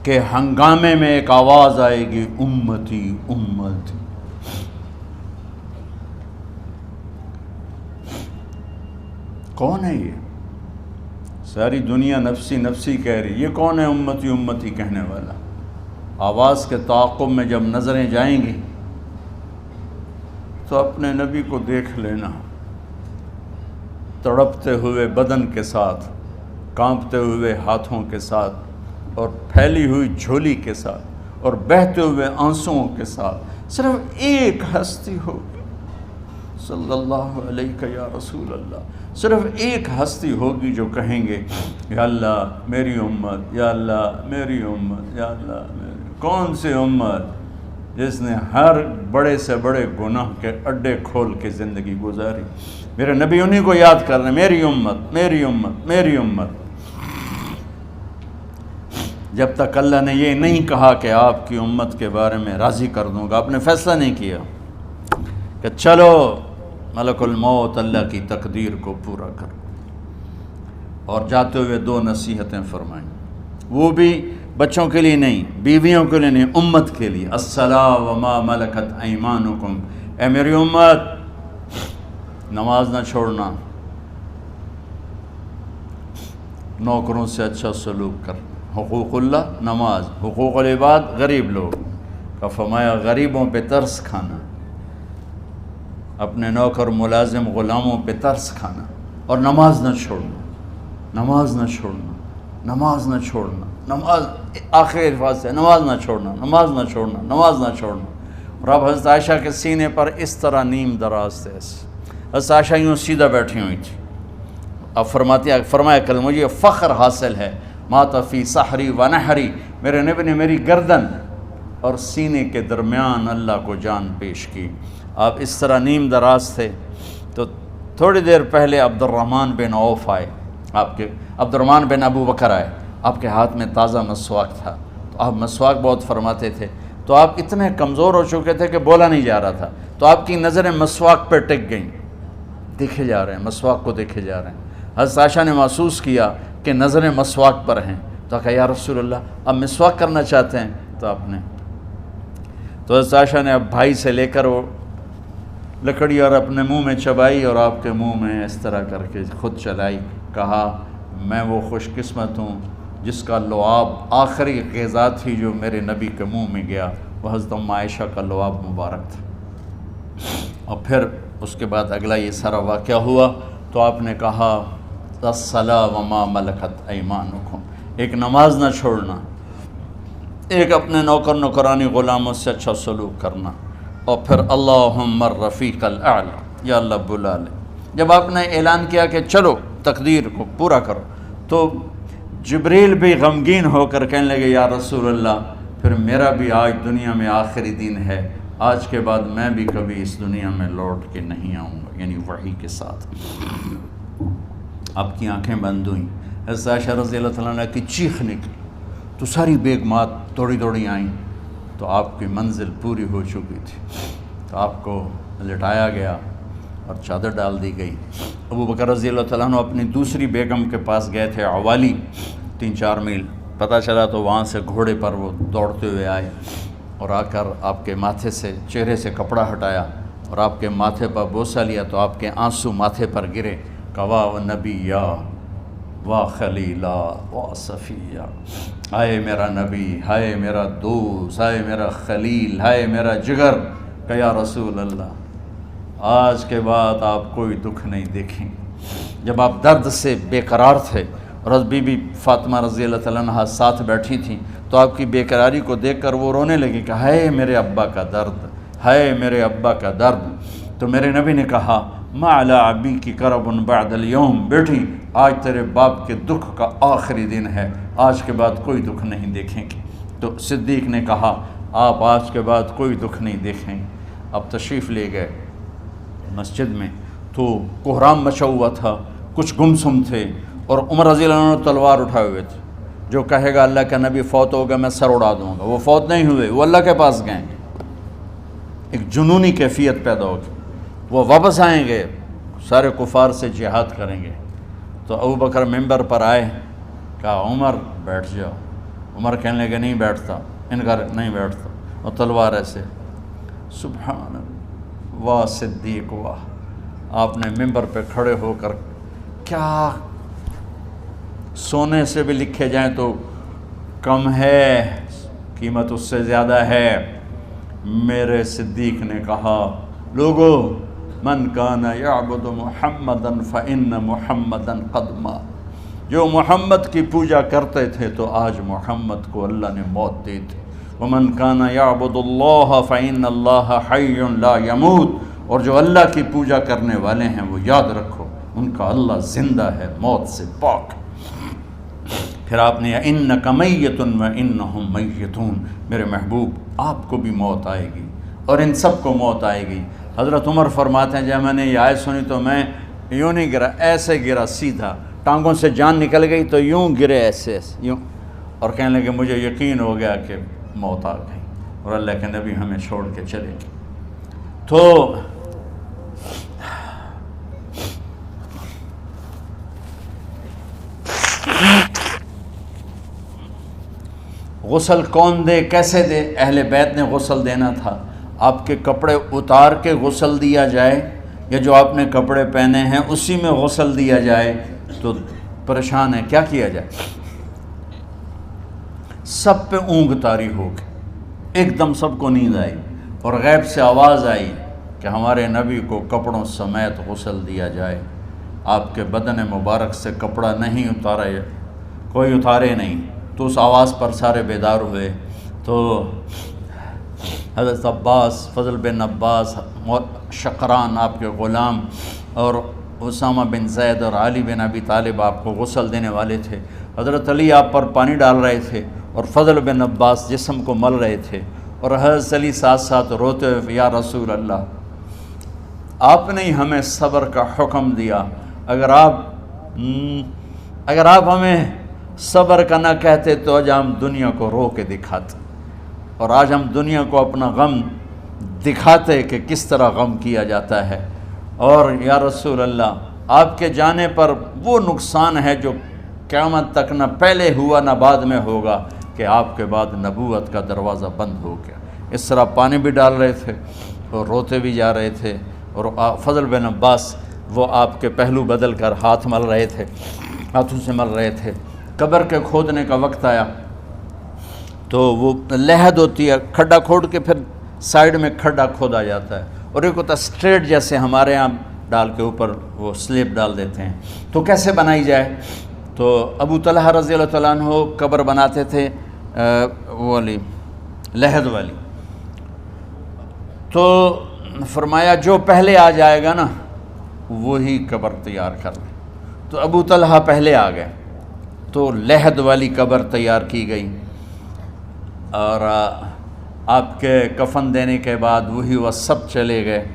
A: کہ ہنگامے میں ایک آواز آئے گی امتی امتی۔ کون ہے یہ؟ ساری دنیا نفسی نفسی کہہ رہی، یہ کون ہے امتی امتی کہنے والا؟ آواز کے تعاقب میں جب نظریں جائیں گی تو اپنے نبی کو دیکھ لینا، تڑپتے ہوئے بدن کے ساتھ، کانپتے ہوئے ہاتھوں کے ساتھ، اور پھیلی ہوئی جھولی کے ساتھ، اور بہتے ہوئے آنسوؤں کے ساتھ، صرف ایک ہستی ہوگی، صلی اللہ علیہ یا رسول اللہ، صرف ایک ہستی ہوگی جو کہیں گے یا اللہ میری امت، یا اللہ میری امت، یا اللہ میری۔ کون سی امت؟ جس نے ہر بڑے سے بڑے گناہ کے اڈے کھول کے زندگی گزاری۔ میرے نبی انہی کو یاد کر رہے ہیں، میری امت میری امت میری امت۔ جب تک اللہ نے یہ نہیں کہا کہ آپ کی امت کے بارے میں راضی کر دوں گا، آپ نے فیصلہ نہیں کیا کہ چلو ملک الموت اللہ کی تقدیر کو پورا کر، اور جاتے ہوئے دو نصیحتیں فرمائیں، وہ بھی بچوں کے لیے نہیں، بیویوں کے لیے نہیں، امت کے لیے۔ الصلاۃ وما ملکت ایمانکم، اے میری امت نماز نہ چھوڑنا، نوکروں سے اچھا سلوک کر، حقوق اللہ نماز، حقوق العباد غریب لوگ کا فرمایا غریبوں پہ ترس کھانا، اپنے نوکر ملازم غلاموں پہ ترس کھانا، اور نماز نہ چھوڑنا، نماز نہ چھوڑنا، نماز نہ چھوڑنا، نماز آخر الفاظ سے نماز نہ چھوڑنا، نماز نہ چھوڑنا، نماز نہ چھوڑنا۔ اور اب حضرت عائشہ کے سینے پر اس طرح نیم دراز تھے، حضرت عائشہ یوں سیدھا بیٹھی ہوئی تھی۔ اب فرمایا کل مجھے فخر حاصل ہے، مات فی سحری و نحری، میرے نبی نے میری گردن اور سینے کے درمیان اللہ کو جان پیش کی۔ آپ اس طرح نیم دراز تھے تو تھوڑی دیر پہلے عبد الرحمن بن عوف آئے، آپ کے عبد الرحمن بن ابو بکر آئے، آپ کے ہاتھ میں تازہ مسواک تھا، تو آپ مسواک بہت فرماتے تھے، تو آپ اتنے کمزور ہو چکے تھے کہ بولا نہیں جا رہا تھا، تو آپ کی نظریں مسواک پہ ٹک گئیں، دیکھے جا رہے ہیں، مسواک کو دیکھے جا رہے ہیں۔ حضرت عائشہ نے محسوس کیا کہ نظریں مسواک پر ہیں، تو کہا یا رسول اللہ اب مسواک کرنا چاہتے ہیں، تو آپ نے تو حضرت عائشہ نے اب بھائی سے لے کر وہ لکڑی اور اپنے منہ میں چبائی، اور آپ کے منہ میں اس طرح کر کے خود چلائی، کہا میں وہ خوش قسمت ہوں جس کا لعاب آخری غذا تھی جو میرے نبی کے منہ میں گیا، وہ حضرت ام عائشہ کا لعاب مبارک تھا۔ اور پھر اس کے بعد اگلا یہ سارا واقعہ ہوا، تو آپ نے کہا الصلاۃ وما ملکت ایمانکم، ایک نماز نہ چھوڑنا، ایک اپنے نوکر نوکرانی غلاموں سے اچھا سلوک کرنا، اور پھر اللہم الرفیق الاعلی، یا اللہ بلا لے۔ جب آپ نے اعلان کیا کہ چلو تقدیر کو پورا کرو۔ تو جبریل بھی غمگین ہو کر کہنے لگے یا رسول اللہ پھر میرا بھی آج دنیا میں آخری دن ہے، آج کے بعد میں بھی کبھی اس دنیا میں لوٹ کے نہیں آؤں گا، یعنی وحی کے ساتھ۔ آپ کی آنکھیں بند ہوئیں، حضرت عائشہ رضی اللہ تعالیٰ عنہ کی چیخ نکلی تو ساری بیگمات دوڑی دوڑی آئیں، تو آپ کی منزل پوری ہو چکی تھی، تو آپ کو لٹایا گیا اور چادر ڈال دی گئی۔ ابو بکر رضی اللہ تعالیٰ عنہ اپنی دوسری بیگم کے پاس گئے تھے عوالی، 3-4 میل، پتہ چلا تو وہاں سے گھوڑے پر وہ دوڑتے ہوئے آئے اور آ کر آپ کے ماتھے سے چہرے سے کپڑا ہٹایا اور آپ کے ماتھے پر بوسہ لیا تو آپ کے آنسو ماتھے پر گرے، کہ واہ نبیّا واہ خلیلا واہ صفیہ، ہائے میرا نبی، ہائے میرا دوست، ہائے میرا خلیل، ہائے میرا جگر، کہ یا رسول اللہ آج کے بعد آپ کوئی دکھ نہیں دیکھیں۔ جب آپ درد سے بے قرار تھے اور بی بی فاطمہ رضی اللہ تعالیٰ عنہ ساتھ بیٹھی تھیں تو آپ کی بے قراری کو دیکھ کر وہ رونے لگی کہ ہائے میرے ابا کا درد، ہائے میرے ابا کا درد۔ تو میرے نبی نے کہا ما علی ابی کی کرب بعد اليوم، بیٹی آج تیرے باپ کے دکھ کا آخری دن ہے، آج کے بعد کوئی دکھ نہیں دیکھیں گے۔ تو صدیق نے کہا آپ آج کے بعد کوئی دکھ نہیں دیکھیں گے۔ اب تشریف لے گئے مسجد میں تو کوہرام مچا ہوا تھا، کچھ گمسم تھے اور عمر رضی اللہ عنہ تلوار اٹھائے ہوئے تھے، جو کہے گا اللہ کا نبی فوت ہوگا میں سر اڑا دوں گا، وہ فوت نہیں ہوئے، وہ اللہ کے پاس گئے، ایک جنونی کیفیت پیدا ہوگی، وہ واپس آئیں گے، سارے کفار سے جہاد کریں گے۔ تو ابو بکر ممبر پر آئے، کہا عمر بیٹھ جاؤ، عمر کہنے لگے نہیں بیٹھتا، انکار نہیں بیٹھتا، اور تلوار ایسے، سبحان اللہ، واہ صدیق واہ۔ آپ نے ممبر پہ کھڑے ہو کر کیا سونے سے بھی لکھے جائیں تو کم ہے، قیمت اس سے زیادہ ہے۔ میرے صدیق نے کہا لوگو من کان یعبد محمدا فإن محمدا قد مات، جو محمد کی پوجا کرتے تھے تو آج محمد کو اللہ نے موت دی تھی۔ ومن کان یعبد اللہ فإن اللہ حی لا یموت، اور جو اللہ کی پوجا کرنے والے ہیں وہ یاد رکھو ان کا اللہ زندہ ہے، موت سے پاک۔ پھر آپ نے اِنَّکَ مَیَّتٌ وَإِنَّهُمْ مَیَّتُونَ، میرے محبوب آپ کو بھی موت آئے گی اور ان سب کو موت آئے گی۔ حضرت عمر فرماتے ہیں جب میں نے یہ آیت سنی تو میں یوں نہیں گرا، ایسے گرا سیدھا، ٹانگوں سے جان نکل گئی تو یوں گرے ایسے یوں، اور کہنے لگے مجھے یقین ہو گیا کہ موت آ گئی اور اللہ کے نبی ہمیں چھوڑ کے چلے گئے۔ تو غسل کون دے، کیسے دے؟ اہل بیت نے غسل دینا تھا۔ آپ کے کپڑے اتار کے غسل دیا جائے یا جو آپ نے کپڑے پہنے ہیں اسی میں غسل دیا جائے تو پریشان ہے، کیا کیا جائے؟ سب پہ اونگ طاری ہو گئی، ایک دم سب کو نیند آئی اور غیب سے آواز آئی کہ ہمارے نبی کو کپڑوں سمیت غسل دیا جائے۔ آپ کے بدن مبارک سے کپڑا نہیں اتارا، کوئی اتارے نہیں، تو اس آواز پر سارے بیدار ہوئے۔ تو حضرت عباس، فضل بن عباس، شقران آپ کے غلام، اور اسامہ بن زید اور علی بن ابی طالب آپ کو غسل دینے والے تھے۔ حضرت علی آپ پر پانی ڈال رہے تھے اور فضل بن عباس جسم کو مل رہے تھے، اور حضرت علی ساتھ ساتھ روتے ہوئے یا رسول اللہ آپ نے ہمیں صبر کا حکم دیا، اگر آپ ہمیں صبر کا نہ کہتے تو آج ہم دنیا کو رو کے دکھاتے، اور آج ہم دنیا کو اپنا غم دکھاتے کہ کس طرح غم کیا جاتا ہے۔ اور یا رسول اللہ آپ کے جانے پر وہ نقصان ہے جو قیامت تک نہ پہلے ہوا نہ بعد میں ہوگا، کہ آپ کے بعد نبوت کا دروازہ بند ہو گیا۔ اس طرح پانی بھی ڈال رہے تھے اور روتے بھی جا رہے تھے، اور فضل بن عباس وہ آپ کے پہلو بدل کر ہاتھ مل رہے تھے، ہاتھوں سے مل رہے تھے۔ قبر کے کھودنے کا وقت آیا تو وہ لحد ہوتی ہے، کھڈا کھود کے پھر سائیڈ میں کھڈا کھودا جاتا ہے، اور ایک ہوتا اسٹریٹ جیسے ہمارے ہاں ڈال کے اوپر وہ سلیب ڈال دیتے ہیں، تو کیسے بنائی جائے؟ تو ابو طلحہ رضی اللہ تعالیٰ عنہ قبر بناتے تھے وہ والی لحد والی، تو فرمایا جو پہلے آ جائے گا نا وہی قبر تیار کر لیں۔ تو ابو طلحہ پہلے آ گئے، تو لحد والی قبر تیار کی گئی، اور آپ کے کفن دینے کے بعد وہی وہ سب چلے گئے۔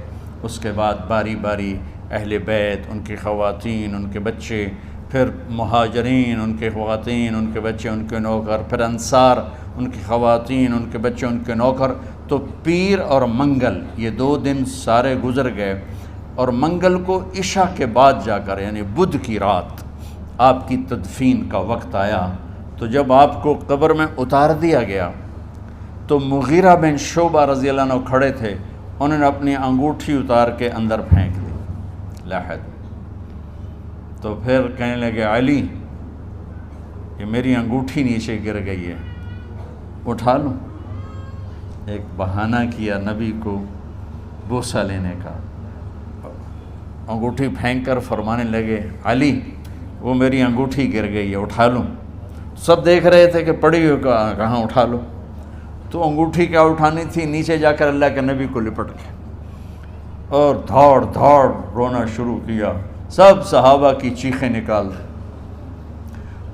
A: اس کے بعد باری باری اہل بیت، ان کی خواتین، ان کے بچے، پھر مہاجرین، ان کے خواتین، ان کے بچے، ان کے نوکر، پھر انصار، ان کی خواتین، ان کے بچے، ان کے نوکر۔ تو پیر اور منگل یہ 2 دن سارے گزر گئے، اور منگل کو عشاء کے بعد جا کر یعنی بدھ کی رات آپ کی تدفین کا وقت آیا۔ تو جب آپ کو قبر میں اتار دیا گیا تو مغیرہ بن شعبہ رضی اللہ عنہ کھڑے تھے، انہوں نے اپنی انگوٹھی اتار کے اندر پھینک دی لحد۔ تو پھر کہنے لگے علی کہ میری انگوٹھی نیچے گر گئی ہے، اٹھا لوں۔ ایک بہانہ کیا نبی کو بوسہ لینے کا، انگوٹھی پھینک کر فرمانے لگے علی وہ میری انگوٹھی گر گئی ہے، اٹھا لوں۔ سب دیکھ رہے تھے کہ پڑی ہوئی کہاں اٹھا لو۔ تو انگوٹھی کیا اٹھانی تھی، نیچے جا کر اللہ کے نبی کو لپٹ کے اور دھاڑ دھاڑ رونا شروع کیا، سب صحابہ کی چیخیں نکال دی۔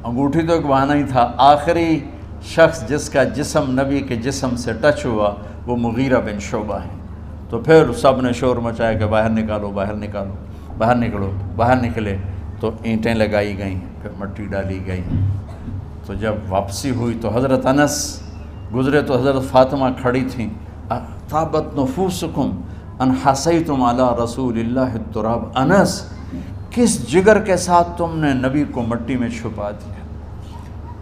A: انگوٹھی تو ایک بہانہ ہی تھا، آخری شخص جس کا جسم نبی کے جسم سے ٹچ ہوا وہ مغیرہ بن شعبہ ہے۔ تو پھر سب نے شور مچایا کہ باہر نکالو، باہر نکالو، باہر نکلو۔ باہر نکلے تو اینٹیں لگائی گئیں، پھر مٹی ڈالی گئی۔ تو جب واپسی ہوئی تو حضرت انس گزرے تو حضرت فاطمہ کھڑی تھیں، طابت نفوسکم ان حسیتم علی رسول اللہ التراب۔ انس کس جگر کے ساتھ تم نے نبی کو مٹی میں چھپا دیا،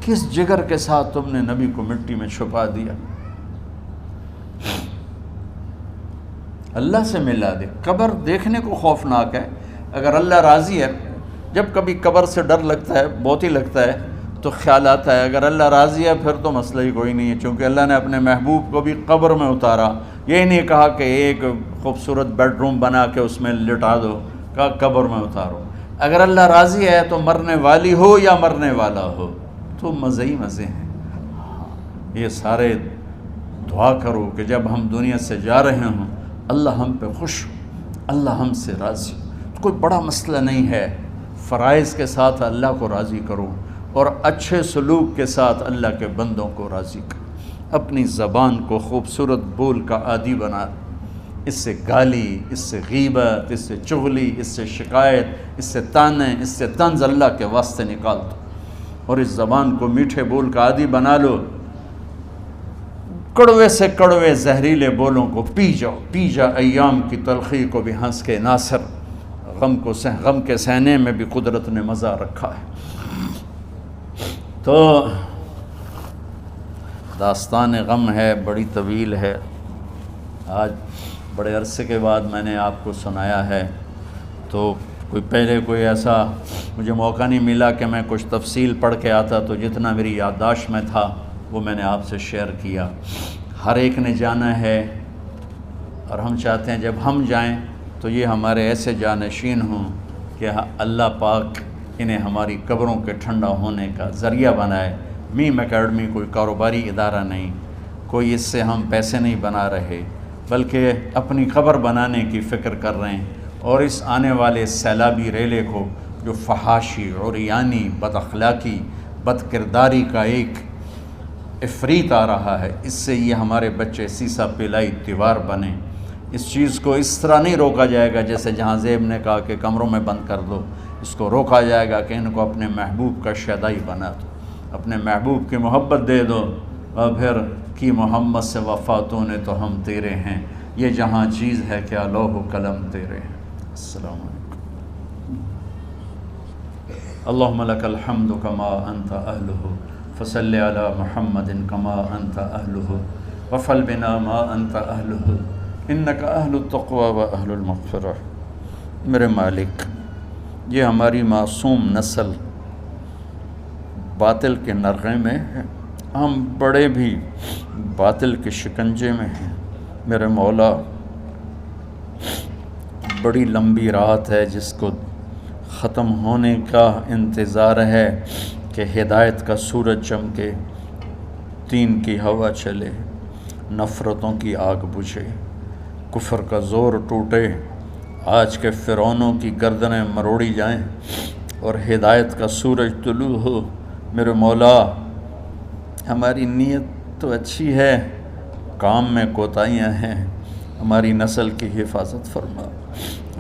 A: کس جگر کے ساتھ تم نے نبی کو مٹی میں چھپا دیا۔ اللہ سے ملا دے۔ قبر دیکھنے کو خوفناک ہے، اگر اللہ راضی ہے، جب کبھی قبر سے ڈر لگتا ہے، بہت ہی لگتا ہے، تو خیال آتا ہے اگر اللہ راضی ہے پھر تو مسئلہ ہی کوئی نہیں ہے، چونکہ اللہ نے اپنے محبوب کو بھی قبر میں اتارا۔ یہ نہیں کہا کہ ایک خوبصورت بیڈ روم بنا کے اس میں لٹا دو، کہا قبر میں اتارو۔ اگر اللہ راضی ہے تو مرنے والی ہو یا مرنے والا ہو تو مزے ہی مزے ہیں۔ یہ سارے دعا کرو کہ جب ہم دنیا سے جا رہے ہوں اللہ ہم پہ خوش ہو، اللہ ہم سے راضی ہو۔ کوئی بڑا مسئلہ نہیں ہے، فرائض کے ساتھ اللہ کو راضی کرو اور اچھے سلوک کے ساتھ اللہ کے بندوں کو راضی کرو۔ اپنی زبان کو خوبصورت بول کا عادی بنا، اس سے گالی، اس سے غیبت، اس سے چغلی، اس سے شکایت، اس سے تانے، اس سے طنز اللہ کے واسطے نکال دو، اور اس زبان کو میٹھے بول کا عادی بنا لو۔ کڑوے سے کڑوے زہریلے بولوں کو پی جاؤ، پی جا ایام کی تلخی کو بھی ہنس کے ناصر، غم کے سہنے میں بھی قدرت نے مزہ رکھا ہے۔ تو داستان غم ہے، بڑی طویل ہے، آج بڑے عرصے کے بعد میں نے آپ کو سنایا ہے، تو پہلے کوئی ایسا مجھے موقع نہیں ملا کہ میں کچھ تفصیل پڑھ کے آتا، تو جتنا میری یادداشت میں تھا وہ میں نے آپ سے شیئر کیا۔ ہر ایک نے جانا ہے، اور ہم چاہتے ہیں جب ہم جائیں تو یہ ہمارے ایسے جانشین ہوں کہ اللہ پاک انہیں ہماری قبروں کے ٹھنڈا ہونے کا ذریعہ بنائے۔ میم اکیڈمی کوئی کاروباری ادارہ نہیں، کوئی اس سے ہم پیسے نہیں بنا رہے، بلکہ اپنی قبر بنانے کی فکر کر رہے ہیں، اور اس آنے والے سیلابی ریلے کو جو فحاشی، عریانی، بد اخلاقی، بد کرداری کا ایک افریت آ رہا ہے، اس سے یہ ہمارے بچے سیسا پلائی دیوار بنیں۔ اس چیز کو اس طرح نہیں روکا جائے گا جیسے جہاں زیب نے کہا کہ کمروں میں بند کر دو، اس کو روکا جائے گا کہ ان کو اپنے محبوب کا شیدائی بنا دو، اپنے محبوب کی محبت دے دو، اور پھر کی محمد سے وفاتوں نے تو ہم تیرے ہیں، یہ جہاں چیز ہے کیا لوح و قلم تیرے ہیں۔ السلام علیکم۔ اللہم لک الحمد کما انت اہلہ فصل علی محمد کما انت اہلہ وفل بنا ما انت اہلہ انک اہل التقوی و اہل المغفرہ۔ میرے مالک، یہ ہماری معصوم نسل باطل کے نرغے میں ہے، ہم بڑے بھی باطل کے شکنجے میں ہیں۔ میرے مولا، بڑی لمبی رات ہے جس کو ختم ہونے کا انتظار ہے کہ ہدایت کا سورج چمکے، دین کی ہوا چلے، نفرتوں کی آگ بجھے، کفر کا زور ٹوٹے، آج کے فرعونوں کی گردنیں مروڑی جائیں، اور ہدایت کا سورج طلوع ہو۔ میرے مولا ہماری نیت تو اچھی ہے، کام میں کوتاہیاں ہیں، ہماری نسل کی حفاظت فرما،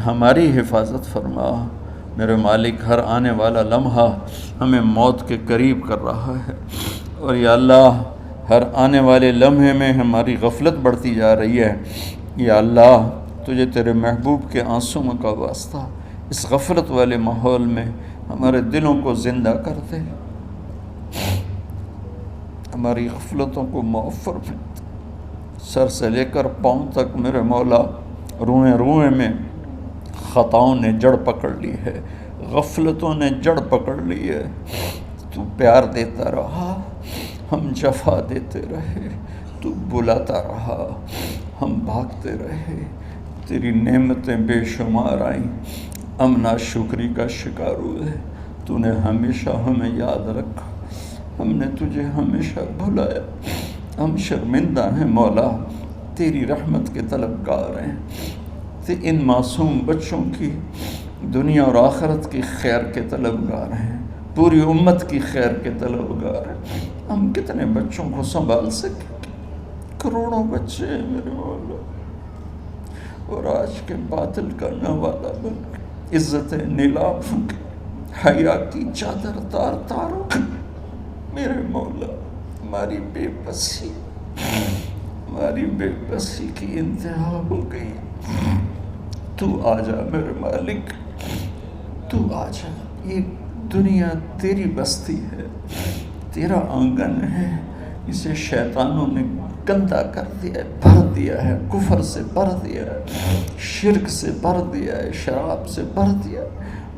A: ہماری حفاظت فرما۔ میرے مالک ہر آنے والا لمحہ ہمیں موت کے قریب کر رہا ہے، اور یا اللہ ہر آنے والے لمحے میں ہماری غفلت بڑھتی جا رہی ہے۔ یا اللہ تجھے تیرے محبوب کے آنسوؤں کا واسطہ اس غفلت والے ماحول میں ہمارے دلوں کو زندہ کر دے، ہماری غفلتوں کو معاف فرما۔ سر سے لے کر پاؤں تک میرے مولا روئیں روئیں میں خطاؤں نے جڑ پکڑ لی ہے، غفلتوں نے جڑ پکڑ لی ہے۔ تو پیار دیتا رہا، ہم جفا دیتے رہے، تو بلاتا رہا، ہم بھاگتے رہے۔ تیری نعمتیں بے شمار آئیں، ہم ناشکری کا شکار ہوئے۔ تو نے ہمیشہ ہمیں یاد رکھا، ہم نے تجھے ہمیشہ بھلایا۔ ہم شرمندہ ہیں مولا، تیری رحمت کے طلبگار ہیں، ان معصوم بچوں کی دنیا اور آخرت کی خیر کے طلبگار ہیں، پوری امت کی خیر کے طلبگار ہیں۔ ہم کتنے بچوں کو سنبھال سکیں؟ کروڑوں بچے ہیں میرے مولا، اور آج کے باطل کا نوالا بن کے عزتیں نیلام ہو کے حیا کی چادر تار تار ہو کے میرے مولا ہماری بے بسی کی انتہا ہو گئی۔ تو آجا میرے مالک، تو آجا۔ یہ دنیا تیری بستی ہے، تیرا آنگن ہے، اسے شیطانوں نے گندا کر دیا ہے، بھر دیا ہے، کفر سے بھر دیا ہے، شرک سے بھر دیا ہے، شراب سے بھر دیا ہے،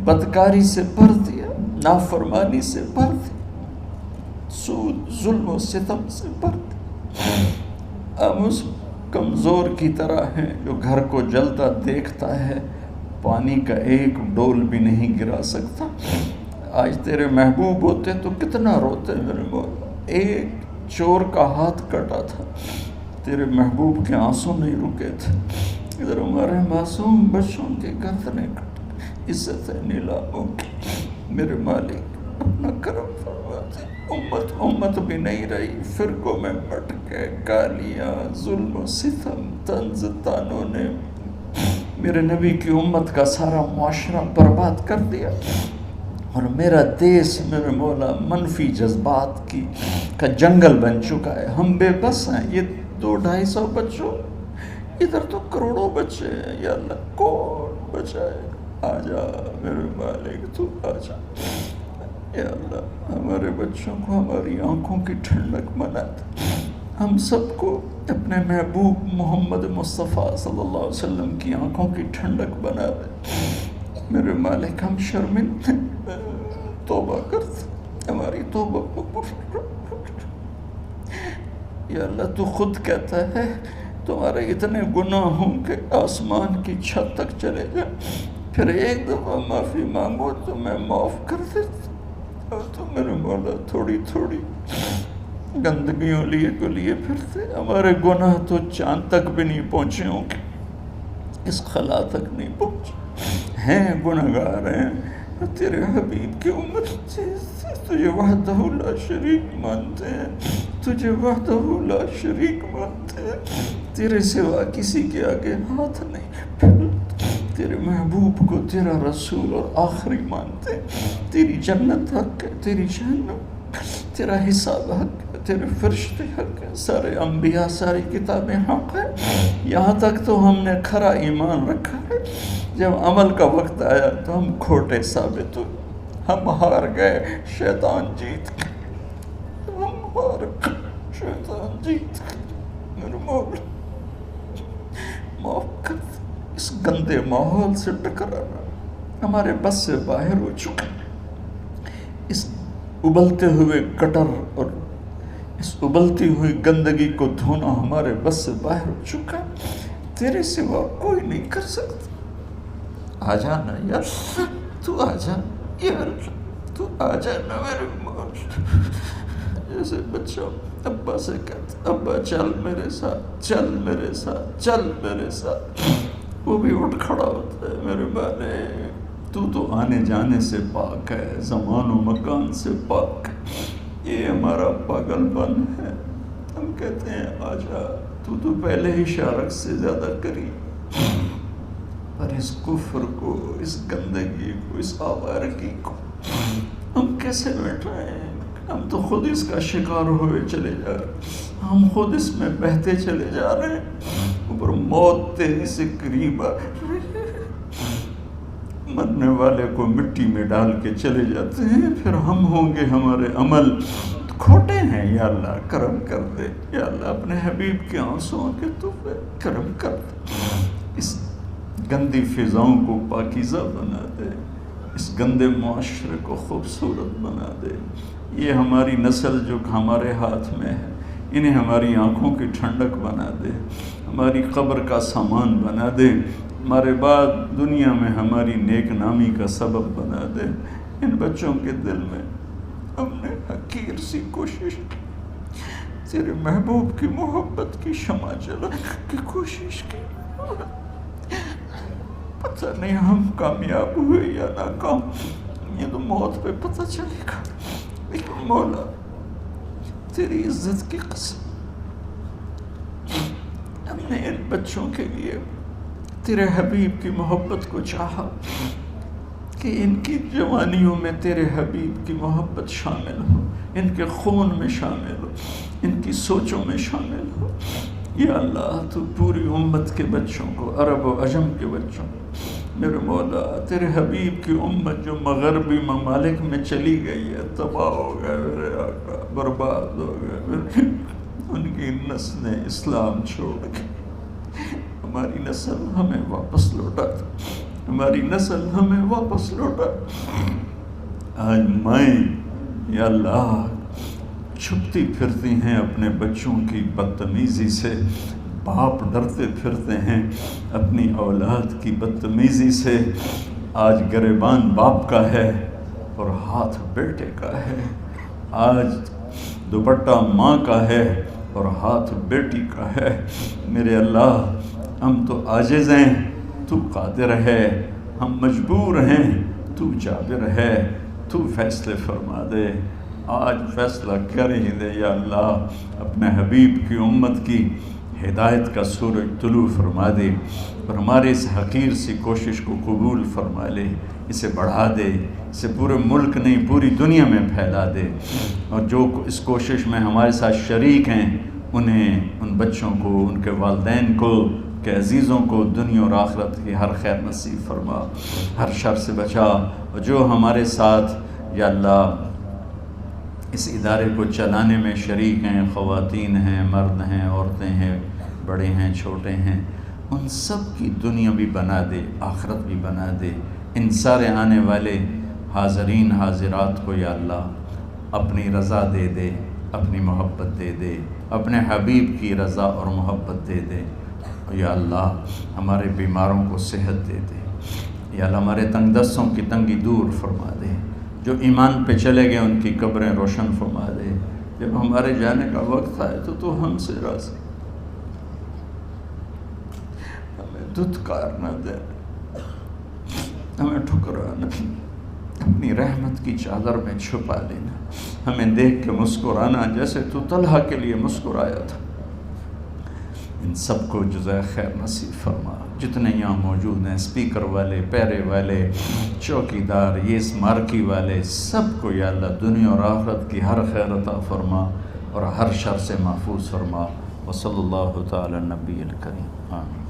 A: بدکاری سے بھر دیا، نافرمانی سے بھر دیا، سود ظلم و ستم سے بھر دیا۔ ہم اس کمزور کی طرح ہیں جو گھر کو جلتا دیکھتا ہے، پانی کا ایک ڈول بھی نہیں گرا سکتا۔ آج تیرے محبوب ہوتے تو کتنا روتے میرے مولا۔ ایک چور کا ہاتھ کٹا تھا، تیرے محبوب کے آنسو نہیں رکے تھے۔ ادھر ہمارے معصوم بچوں کے گردنیں کٹ، عزتیں نیلاموں کی۔ میرے مالک اپنا کرم فرماتے، امت بھی نہیں رہی، فرقوں میں بٹ کے گالیاں، ظلم و ستم، طنز تانوں نے میرے نبی کی امت کا سارا معاشرہ برباد کر دیا، اور میرا دیس میرے مولا منفی جذبات کا جنگل بن چکا ہے۔ ہم بے بس ہیں، یہ 200-250 بچوں، ادھر تو کروڑوں بچے ہیں۔ یا اللہ کون بچائے؟ آجا میرے مالک، تو آجا۔ یا اللہ ہمارے بچوں کو ہماری آنکھوں کی ٹھنڈک بنا دے، ہم سب کو اپنے محبوب محمد مصطفیٰ صلی اللہ علیہ وسلم کی آنکھوں کی ٹھنڈک بنا دے۔ میرے مالک ہم شرمندہ ہیں، توبہ کرتے، ہماری توبہ قبول۔ یا اللہ تو خود کہتا ہے تمہارے اتنے گناہ ہوں کہ آسمان کی چھت تک چلے جائیں، پھر ایک دفعہ معافی مانگو تو میں معاف کر دیتا۔ اور تو میرے مولا تھوڑی تھوڑی گندگیوں لیے پھرتے، ہمارے گناہ تو چاند تک بھی نہیں پہنچے ہوں گے، اس خلا تک نہیں پہنچے ہیں، گناہگار ہیں۔ تیرے حبیب کی امت تجھے وحدہ لا شریک مانتے ہیں، تجھے وحدہ لا شریک مانتے ہیں، تیرے سوا کسی کے آگے ہاتھ نہیں پھیلتے، تیرے محبوب کو تیرا رسول اور آخری مانتے ہیں۔ تیری جنت حق ہے، تیری جہنم، تیرا حساب حق ہے، تیرے فرشتے حق ہے، سارے انبیاء ساری کتابیں حق ہے۔ یہاں تک تو ہم نے کھرا ایمان رکھا ہے، جب عمل کا وقت آیا تو ہم کھوٹے ثابت ہوئے، ہم ہار گئے، شیطان جیت گئے، ہم ہار گئے، شیطان جیت گئے۔ میرے مولا معاف کر دے، اس گندے ماحول سے ٹکرانا ہمارے بس سے باہر ہو چکا، اس ابلتے ہوئے گٹر اور اس ابلتی ہوئی گندگی کو دھونا ہمارے بس سے باہر ہو چکا، تیرے سوا کوئی نہیں کر سکتا۔ آ جانا یار، تو آ جا یار، تو آ جانا میرے مولا۔ جیسے بچہ ابا سے کہتا، ابا چل میرے ساتھ، چل میرے ساتھ، چل میرے ساتھ، وہ بھی اٹھ کھڑا ہوتا ہے۔ میرے بانے تو آنے جانے سے پاک ہے، زمان و مکان سے پاک ہے۔ یہ ہمارا پاگل پن ہے، ہم کہتے ہیں آجا، تو پہلے ہی شارک سے زیادہ قریب، پر اس کفر کو، اس گندگی کو، اس آوارگی کو ہم کیسے مٹائیں؟ ہم تو خود اس کا شکار ہوئے چلے جا رہے ہیں، ہم خود اس میں بہتے چلے جا رہے ہیں، اوپر موت تیری سے قریب آ رہی ہے۔ مرنے والے کو مٹی میں ڈال کے چلے جاتے ہیں، پھر ہم ہوں گے ہمارے عمل کھوٹے ہیں۔ یا اللہ کرم کر دے، یا اللہ اپنے حبیب کے آنسوؤں کے تو کرم کر دے، اس گندی فضاؤں کو پاکیزہ بنا دے، اس گندے معاشرے کو خوبصورت بنا دے۔ یہ ہماری نسل جو ہمارے ہاتھ میں ہے، انہیں ہماری آنکھوں کی ٹھنڈک بنا دے، ہماری قبر کا سامان بنا دے، ہمارے بعد دنیا میں ہماری نیک نامی کا سبب بنا دے۔ ان بچوں کے دل میں ہم نے حقیر سی کوشش کی، تیرے محبوب کی محبت کی شمع جلا کی کوشش کی، پتہ نہیں ہم کامیاب ہوئے یا ناکام، یہ تو موت پہ پتہ چلے گا، لیکن مولا تیری عزت کی قسم ہم نے ان بچوں کے لیے تیرے حبیب کی محبت کو چاہا کہ ان کی جوانیوں میں تیرے حبیب کی محبت شامل ہو، ان کے خون میں شامل ہو، ان کی سوچوں میں شامل ہو۔ یا اللہ تو پوری امت کے بچوں کو، عرب و عجم کے بچوں کو، میرے مولا تیرے حبیب کی امت جو مغربی ممالک میں چلی گئی ہے، تباہ ہو گئے میرے آقا، برباد ہو گئے، ان کی نسلیں اسلام چھوڑ گئی، ہماری نسل ہمیں واپس لوٹا دے، ہماری نسل ہمیں واپس لوٹا۔ آج مائیں یا اللہ چھپتی پھرتی ہیں اپنے بچوں کی بدتمیزی سے، باپ ڈرتے پھرتے ہیں اپنی اولاد کی بدتمیزی سے۔ آج گریبان باپ کا ہے اور ہاتھ بیٹے کا ہے، آج دوپٹہ ماں کا ہے اور ہاتھ بیٹی کا ہے۔ میرے اللہ ہم تو عاجز ہیں، تو قادر ہے، ہم مجبور ہیں، تو جابر ہے، تو فیصلے فرما دے۔ آج فیصلہ کر ہی دے یا اللہ، اپنے حبیب کی امت کی ہدایت کا سورج طلوع فرما دے، اور ہمارے اس حقیر سی کوشش کو قبول فرما لے، اسے بڑھا دے، اسے پورے ملک نہیں پوری دنیا میں پھیلا دے، اور جو اس کوشش میں ہمارے ساتھ شریک ہیں انہیں، ان بچوں کو، ان کے والدین کو، کہ عزیزوں کو دنیا اور آخرت کی ہر خیر نصیب فرما، ہر شر سے بچا۔ اور جو ہمارے ساتھ یا اللہ اس ادارے کو چلانے میں شریک ہیں، خواتین ہیں، مرد ہیں، عورتیں ہیں، بڑے ہیں، چھوٹے ہیں، ان سب کی دنیا بھی بنا دے، آخرت بھی بنا دے۔ ان سارے آنے والے حاضرین حاضرات کو یا اللہ اپنی رضا دے دے، اپنی محبت دے دے، اپنے حبیب کی رضا اور محبت دے دے۔ یا اللہ ہمارے بیماروں کو صحت دے دے، یا اللہ ہمارے تنگ دستوں کی تنگی دور فرما دے، جو ایمان پہ چلے گئے ان کی قبریں روشن فرما دے۔ جب ہمارے جانے کا وقت آئے تو ہم سے راضی، ہمیں دھتکار نہ دے، ہمیں ٹھکرانا، اپنی رحمت کی چادر میں چھپا لینا، ہمیں دیکھ کے مسکرانا جیسے تو طلحہ کے لیے مسکرایا تھا۔ ان سب کو جزائے خیر نصیب فرما۔ جتنے یہاں موجود ہیں، اسپیکر والے، پیرے والے، چوکیدار، یہ اسمارکی والے، سب کو یا اللہ دنیا اور آخرت کی ہر خیر عطا فرما اور ہر شر سے محفوظ فرما۔ وصلی اللہ تعالی نبی الکریم، آمین۔